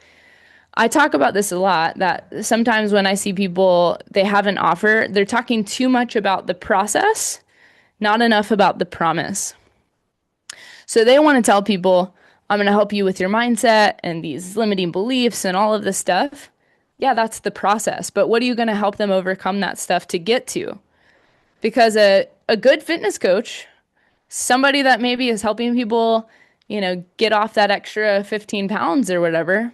I talk about this a lot that sometimes when I see people, they have an offer, they're talking too much about the process, not enough about the promise. So they want to tell people, I'm going to help you with your mindset and these limiting beliefs and all of this stuff. Yeah, that's the process. But what are you going to help them overcome that stuff to get to? Because a good fitness coach, somebody that maybe is helping people, get off that extra 15 pounds or whatever,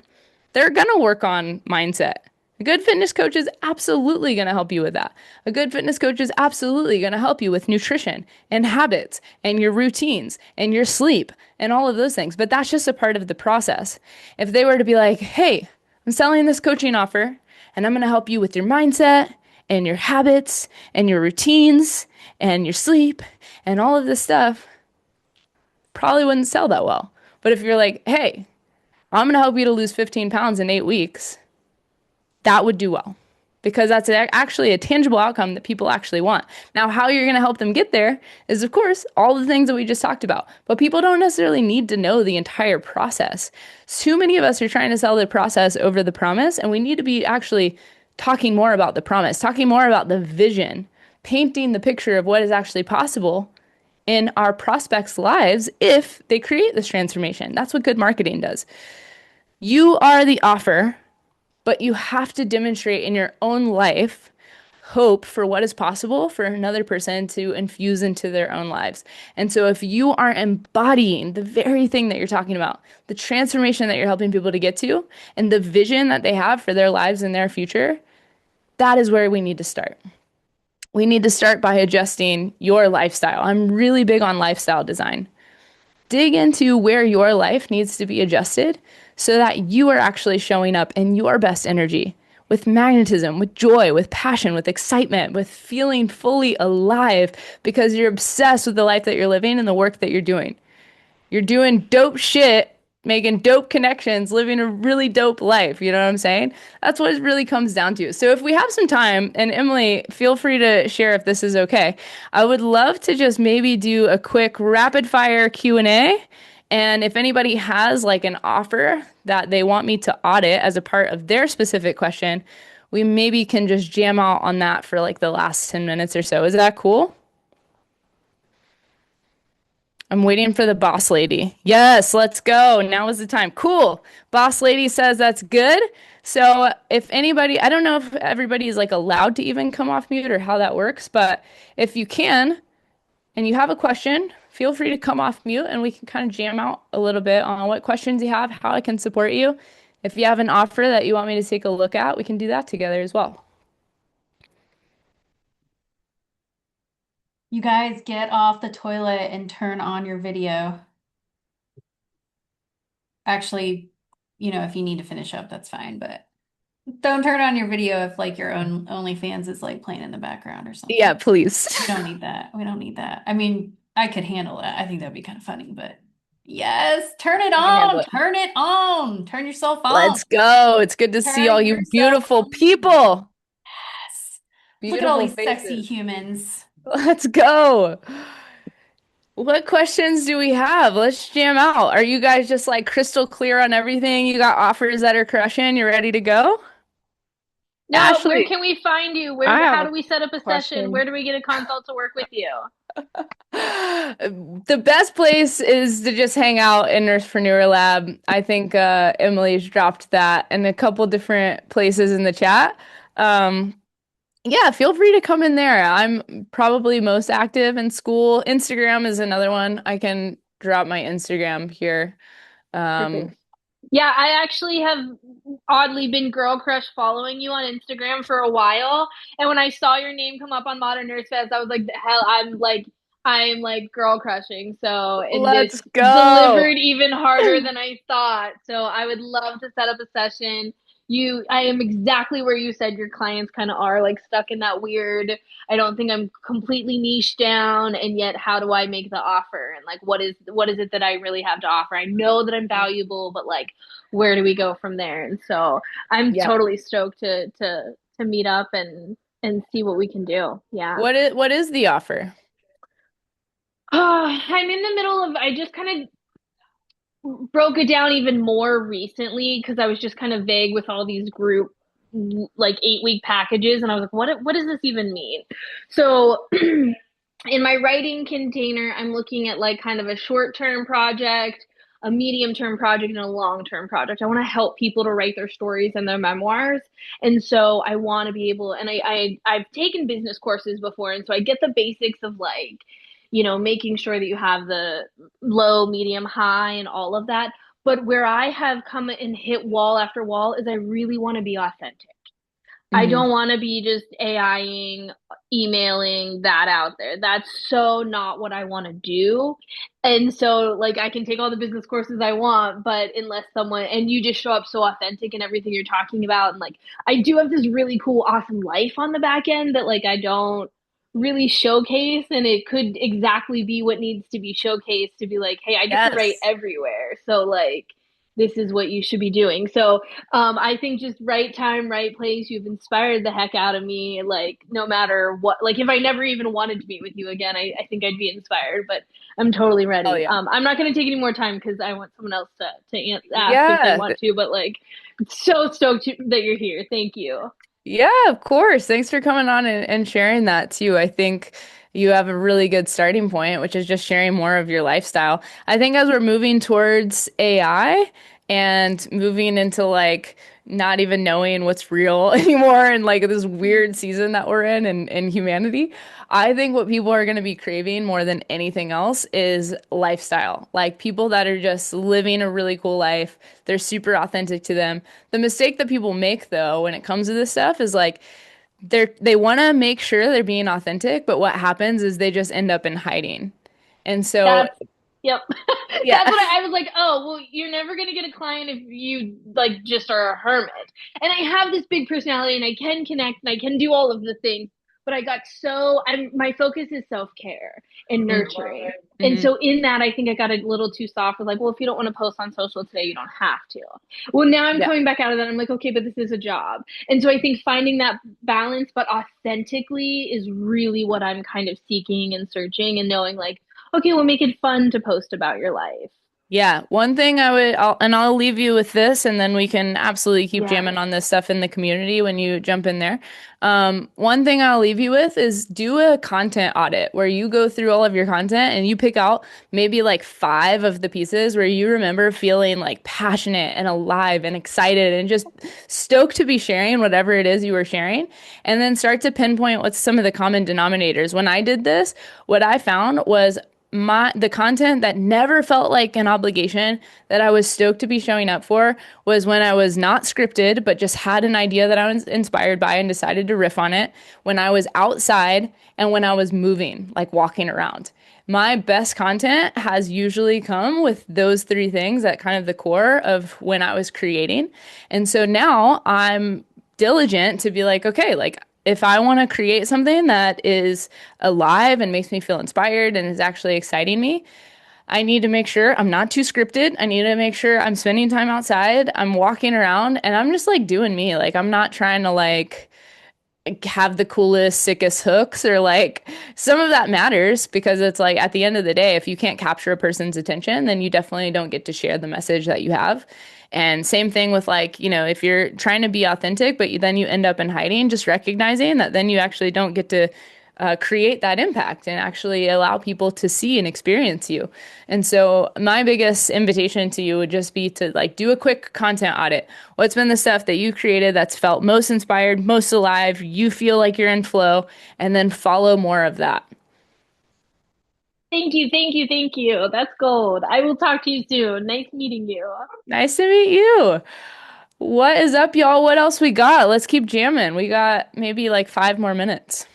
they're going to work on mindset. A good fitness coach is absolutely going to help you with that. A good fitness coach is absolutely going to help you with nutrition and habits and your routines and your sleep and all of those things. But that's just a part of the process. If they were to be like, hey, I'm selling this coaching offer and I'm going to help you with your mindset and your habits and your routines and your sleep and all of this stuff, probably wouldn't sell that well. But if you're like, hey, I'm going to help you to lose 15 pounds in 8 weeks, that would do well because that's actually a tangible outcome that people actually want. Now, how you're going to help them get there is, of course, all the things that we just talked about. But people don't necessarily need to know the entire process. Too many of us are trying to sell the process over the promise, and we need to be actually talking more about the promise, talking more about the vision, painting the picture of what is actually possible in our prospects' lives if they create this transformation. That's what good marketing does. You are the offer, but you have to demonstrate in your own life hope for what is possible for another person to infuse into their own lives. And so if you are embodying the very thing that you're talking about, the transformation that you're helping people to get to, and the vision that they have for their lives and their future, that is where we need to start. We need to start by adjusting your lifestyle. I'm really big on lifestyle design. Dig into where your life needs to be adjusted so that you are actually showing up in your best energy with magnetism, with joy, with passion, with excitement, with feeling fully alive because you're obsessed with the life that you're living and the work that you're doing. You're doing dope shit, making dope connections, living a really dope life. You know what I'm saying? That's what it really comes down to. So if we have some time, and Emily, feel free to share if this is okay. I would love to just maybe do a quick rapid fire Q&A. And if anybody has like an offer that they want me to audit as a part of their specific question, we maybe can just jam out on that for like the last 10 minutes or so. Is that cool? I'm waiting for the boss lady. Yes, let's go. Now is the time. Cool. Boss lady says that's good. So if anybody, I don't know if everybody is like allowed to even come off mute or how that works, but if you can and you have a question, feel free to come off mute and we can kind of jam out a little bit on what questions you have, how I can support you. If you have an offer that you want me to take a look at, we can do that together as well. You guys get off the toilet and turn on your video. Actually, if you need to finish up, that's fine, but don't turn on your video if like your own OnlyFans is like playing in the background or Yeah, something. please. We don't need that. We don't need that. I mean, I could handle that. I think that'd be kind of funny, but yes, turn it You can on. handle it. Turn it on. Turn yourself on. Let's go. It's good to see all Turn you yourself beautiful on. people. Yes. Look at all Beautiful these sexy faces. humans. Let's go. What questions do we have? Let's jam out. Are you guys just like crystal clear on everything? You got offers that are crushing? You're ready to go? No, where Ashley, can we find you? I have How a do we set up a session? question. Where do we get a consult to work with you? The best place is to just hang out in Nurspreneur Lab. I think Emily's dropped that in a couple different places in the chat. Um, yeah, feel free to come in there. I'm probably most active in school. Instagram is another one. I can drop my Instagram here. Um, Perfect. Yeah, I actually have oddly been girl crush following you on Instagram for a while. And when I saw your name come up on Modern Nurse Fest, I was like, the hell, I'm like girl crushing. So, and Let's this go. delivered even harder than I thought. So I would love to set up a session. I am exactly where you said your clients kind of are, like stuck in that weird, I don't think I'm completely niche down, and yet how do I make the offer? And like what is it that I really have to offer? I know that I'm valuable, but like where do we go from there? And so I'm Yeah. totally stoked to meet up and see what we can do. Yeah. What is the offer? I'm in the middle of, I just kind of broke it down even more recently because I was just kind of vague with all these group like 8 week packages, and I was like, what does this even mean? So in my writing container, I'm looking at like kind of a short term project, a medium term project, and a long term project. I want to help people to write their stories and their memoirs. And so I want to be able, and I've taken business courses before. And so I get the basics of like, making sure that you have the low, medium, high, and all of that. But where I have come and hit wall after wall is I really want to be authentic. I Hmm. don't want to be just AIing, emailing that out there. That's so not what I want to do. And so, like, I can take all the business courses I want, but unless someone, and you just show up so authentic in everything you're talking about. And, like, I do have this really cool, awesome life on the back end that, like, I don't really showcase. And it could exactly be what needs to be showcased to be like, hey, I get to write Yes. everywhere. So, like, this is what you should be doing. So, I think just right time, right place. You've inspired the heck out of me. Like no matter what, like if I never even wanted to meet with you again, I think I'd be inspired. But I'm totally Oh ready. yeah. I'm not going to take any more time because I want someone else to ask if they Yeah. want to. But like, so stoked that you're here. Thank you. Yeah, of course. Thanks for coming on and sharing that too. I think you have a really good starting point, which is just sharing more of your lifestyle. I think as we're moving towards AI and moving into like not even knowing what's real anymore and like this weird season that we're in humanity, I think what people are going to be craving more than anything else is lifestyle. Like people that are just living a really cool life. They're super authentic to them. The mistake that people make though when it comes to this stuff is like they want to make sure they're being authentic, but what happens is they just end up in hiding. And so, That's Yep. yeah. That's what I was like, oh, well, you're never gonna get a client if you like just are a hermit. And I have this big personality and I can connect and I can do all of the things, but I'm my focus is self-care and nurturing. And Mm-hmm. so in that I think I got a little too soft with like, well, if you don't want to post on social today, you don't have to. Well, now I'm Yeah. coming back out of that. I'm like, okay, but this is a job. And so I think finding that balance, but authentically is really what I'm kind of seeking and searching and knowing like okay, well, make it fun to post about your life. Yeah, one thing I'll leave you with this, and then we can absolutely keep Yes. jamming on this stuff in the community when you jump in there. One thing I'll leave you with is do a content audit where you go through all of your content and you pick out maybe like five of the pieces where you remember feeling like passionate and alive and excited and just stoked to be sharing whatever it is you were sharing, and then start to pinpoint what's some of the common denominators. When I did this, what I found was the content that never felt like an obligation that I was stoked to be showing up for was when I was not scripted but just had an idea that I was inspired by and decided to riff on it, when I was outside and when I was moving, like walking around. My best content has usually come with those three things at kind of the core of when I was creating. And so now I'm diligent to be like, okay, like if I want to create something that is alive and makes me feel inspired and is actually exciting me, I need to make sure I'm not too scripted. I need to make sure I'm spending time outside, I'm walking around, and I'm just like doing me. Like I'm not trying to like have the coolest, sickest hooks or like some of that matters because it's like at the end of the day, if you can't capture a person's attention, then you definitely don't get to share the message that you have. And same thing with like, if you're trying to be authentic, but then you end up in hiding, just recognizing that then you actually don't get to create that impact and actually allow people to see and experience you. And so my biggest invitation to you would just be to like do a quick content audit. What's been the stuff that you created that's felt most inspired, most alive, you feel like you're in flow, and then follow more of that. Thank you, thank you, thank you. That's gold. I will talk to you soon. Nice meeting you. Nice to meet you. What is up, y'all? What else we got? Let's keep jamming. We got maybe like 5 more minutes.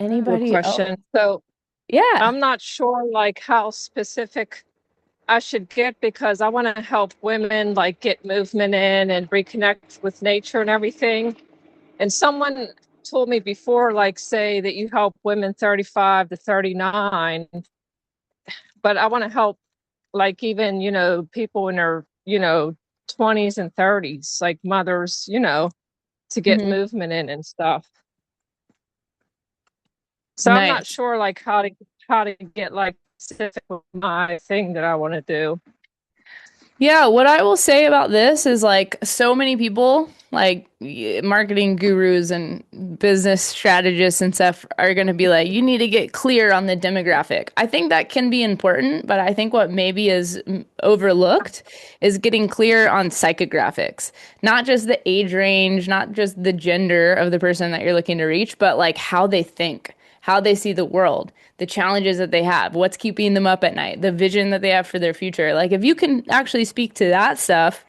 I have a Anybody else? question. So Yeah. I'm not sure like how specific I should get because I want to help women like get movement in and reconnect with nature and everything. And someone told me before, like say that you help women 35 to 39, but I want to help like even, people in their, 20s and 30s, like mothers, to get Hmm. movement in and stuff. So I'm not Nice. sure like how to get like specific with my thing that I want to do. Yeah, what I will say about this is like so many people, like marketing gurus and business strategists and stuff, are going to be like, you need to get clear on the demographic. I think that can be important, but I think what maybe is overlooked is getting clear on psychographics, not just the age range, not just the gender of the person that you're looking to reach, but like how they think, how they see the world, the challenges that they have, what's keeping them up at night, the vision that they have for their future. Like if you can actually speak to that stuff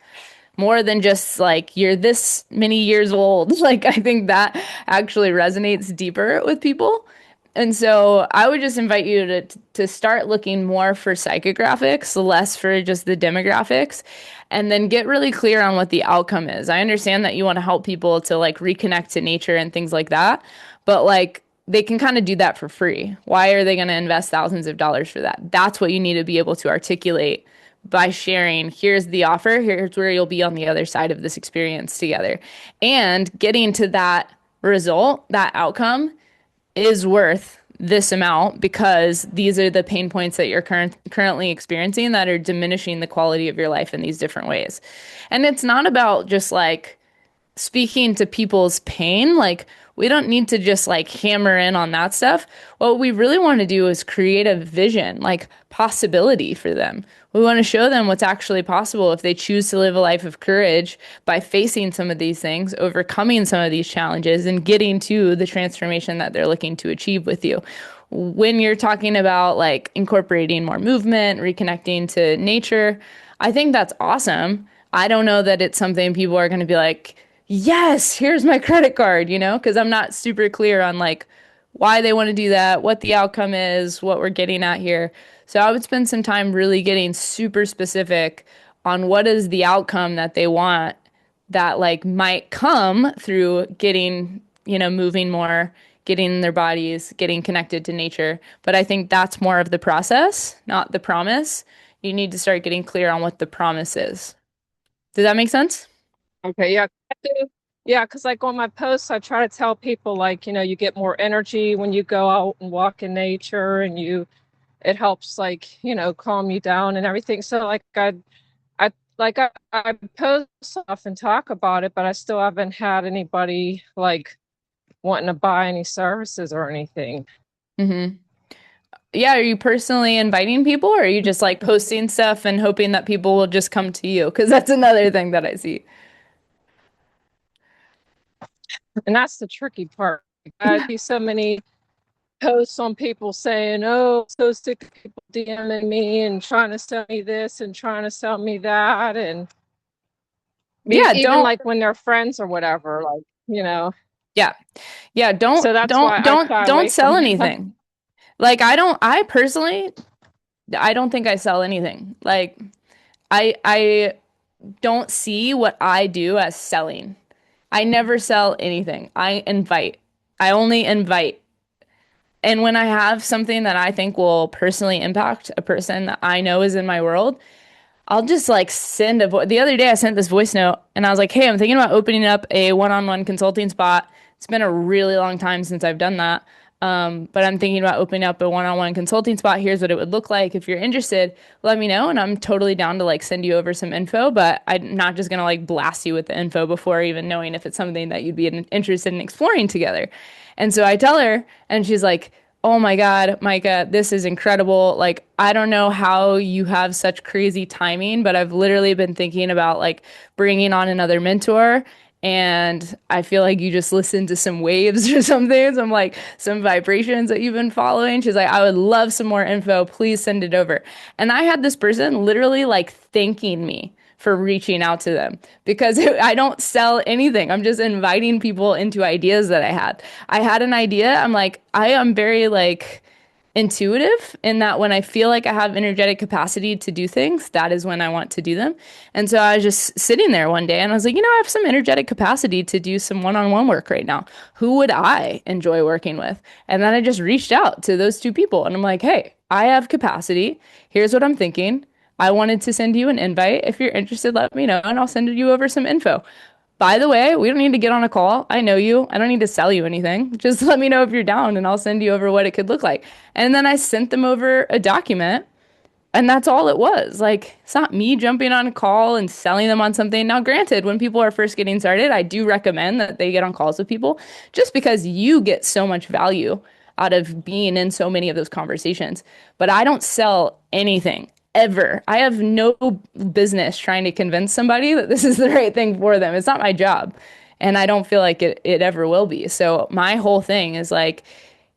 more than just like you're this many years old, like I think that actually resonates deeper with people. And so I would just invite you to start looking more for psychographics, less for just the demographics, and then get really clear on what the outcome is. I understand that you want to help people to like reconnect to nature and things like that, but like they can kind of do that for free. Why are they going to invest thousands of dollars for that? That's what you need to be able to articulate by sharing, here's the offer, here's where you'll be on the other side of this experience together. And getting to that result, that outcome is worth this amount because these are the pain points that you're currently experiencing that are diminishing the quality of your life in these different ways. And it's not about just like speaking to people's pain, like we don't need to just like hammer in on that stuff. What we really want to do is create a vision, like possibility for them. We want to show them what's actually possible if they choose to live a life of courage by facing some of these things, overcoming some of these challenges, and getting to the transformation that they're looking to achieve with you. When you're talking about like incorporating more movement, reconnecting to nature, I think that's awesome. I don't know that it's something people are going to be like, yes, here's my credit card, because I'm not super clear on like why they want to do that, what the outcome is, what we're getting at here. So I would spend some time really getting super specific on what is the outcome that they want that like might come through getting, moving more, getting in their bodies, getting connected to nature. But I think that's more of the process, not the promise. You need to start getting clear on what the promise is. Does that make sense? Okay, yeah. Yeah, because like on my posts, I try to tell people like, you get more energy when you go out and walk in nature and it helps like, calm you down and everything. So like I post stuff and talk about it, but I still haven't had anybody like wanting to buy any services or anything. Mm-hmm. Yeah, are you personally inviting people or are you just like posting stuff and hoping that people will just come to you? Because that's another thing that I see. And that's the tricky part. I see so many posts on people saying, "Oh, I'm so sick of people DMing me and trying to sell me this and trying to sell me that," and Yeah, even don't like when they're friends or whatever, yeah. Yeah, So that's why I shy don't away sell from that. anything. Like I personally I don't think I sell anything. Like I don't see what I do as selling. I never sell anything. I invite. I only invite. And when I have something that I think will personally impact a person that I know is in my world, I'll just like send a voice. The other day I sent this voice note and I was like, "Hey, I'm thinking about opening up a one-on-one consulting spot. It's been a really long time since I've done that. But I'm thinking about opening up a one-on-one consulting spot. Here's what it would look like. If you're interested, let me know. And I'm totally down to like send you over some info, but I'm not just gonna like blast you with the info before even knowing if it's something that you'd be interested in exploring together." And so I tell her, and she's like, "Oh my God, Micah, this is incredible. Like, I don't know how you have such crazy timing, but I've literally been thinking about like bringing on another mentor and I feel like you just listened to some waves or something, some vibrations that you've been following. She's like, I would love some more info. Please send it over. And I had this person literally like thanking me for reaching out to them because I don't sell anything. I'm just inviting people into ideas that I had. I had an idea. I'm like, I am very like intuitive in that when I feel like I have energetic capacity to do things, that is when I want to do them. And so I was just sitting there one day and I was like, I have some energetic capacity to do some one-on-one work right now. Who would I enjoy working with? And then I just reached out to those two people and I'm like, hey, I have capacity. Here's what I'm thinking. I wanted to send you an invite. If you're interested, let me know and I'll send you over some info. By the way, we don't need to get on a call. I know you. I don't need to sell you anything. Just let me know if you're down and I'll send you over what it could look like. And then I sent them over a document and that's all it was. Like, it's not me jumping on a call and selling them on something. Now, granted, when people are first getting started, I do recommend that they get on calls with people just because you get so much value out of being in so many of those conversations. But I don't sell anything ever. I have no business trying to convince somebody that this is the right thing for them. It's not my job. And I don't feel like it ever will be. So my whole thing is like,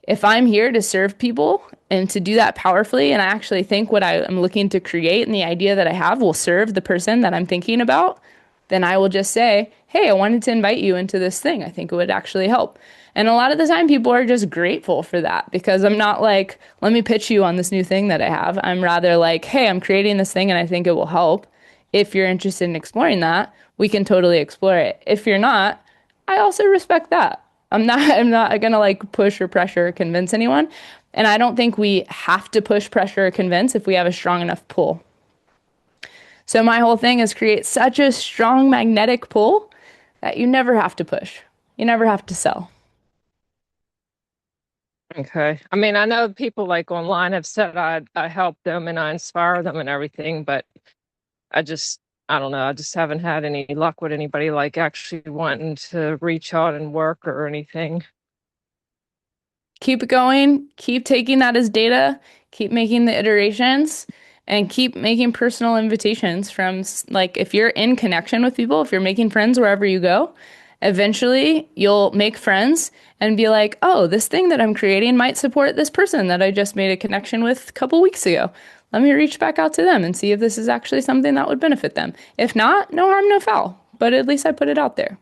if I'm here to serve people and to do that powerfully, and I actually think what I am looking to create and the idea that I have will serve the person that I'm thinking about, then I will just say, hey, I wanted to invite you into this thing. I think it would actually help. And a lot of the time, people are just grateful for that because I'm not like, let me pitch you on this new thing that I have. I'm rather like, hey, I'm creating this thing and I think it will help. If you're interested in exploring that, we can totally explore it. If you're not, I also respect that. I'm not gonna like push or pressure or convince anyone. And I don't think we have to push, pressure, or convince if we have a strong enough pull. So my whole thing is create such a strong magnetic pull that you never have to push. You never have to sell. Okay. I mean, I know people like online have said I help them and I inspire them and everything, but I just I don't know. I just haven't had any luck with anybody like actually wanting to reach out and work or anything. Keep it going, keep taking that as data, keep making the iterations, and keep making personal invitations from like if you're in connection with people, if you're making friends wherever you go, eventually you'll make friends and be like, oh, this thing that I'm creating might support this person that I just made a connection with a couple weeks ago. Let me reach back out to them and see if this is actually something that would benefit them. If not, no harm, no foul. But at least I put it out there.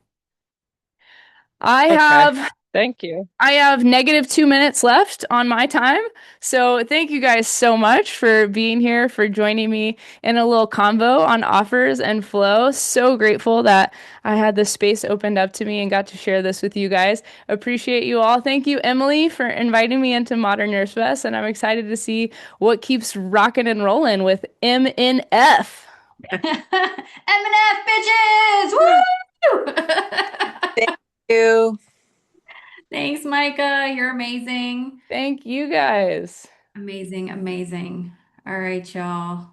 I Okay. have Thank you. I have negative 2 minutes left on my time. So thank you guys so much for being here, for joining me in a little convo on offers and flow. So grateful that I had this space opened up to me and got to share this with you guys. Appreciate you all. Thank you, Emily, for inviting me into Modern Nurse Fest. And I'm excited to see what keeps rocking and rolling with MNF. M&F bitches! Woo! Thank you. Thanks, Micah. You're amazing. Thank you guys. Amazing, amazing. All right, y'all.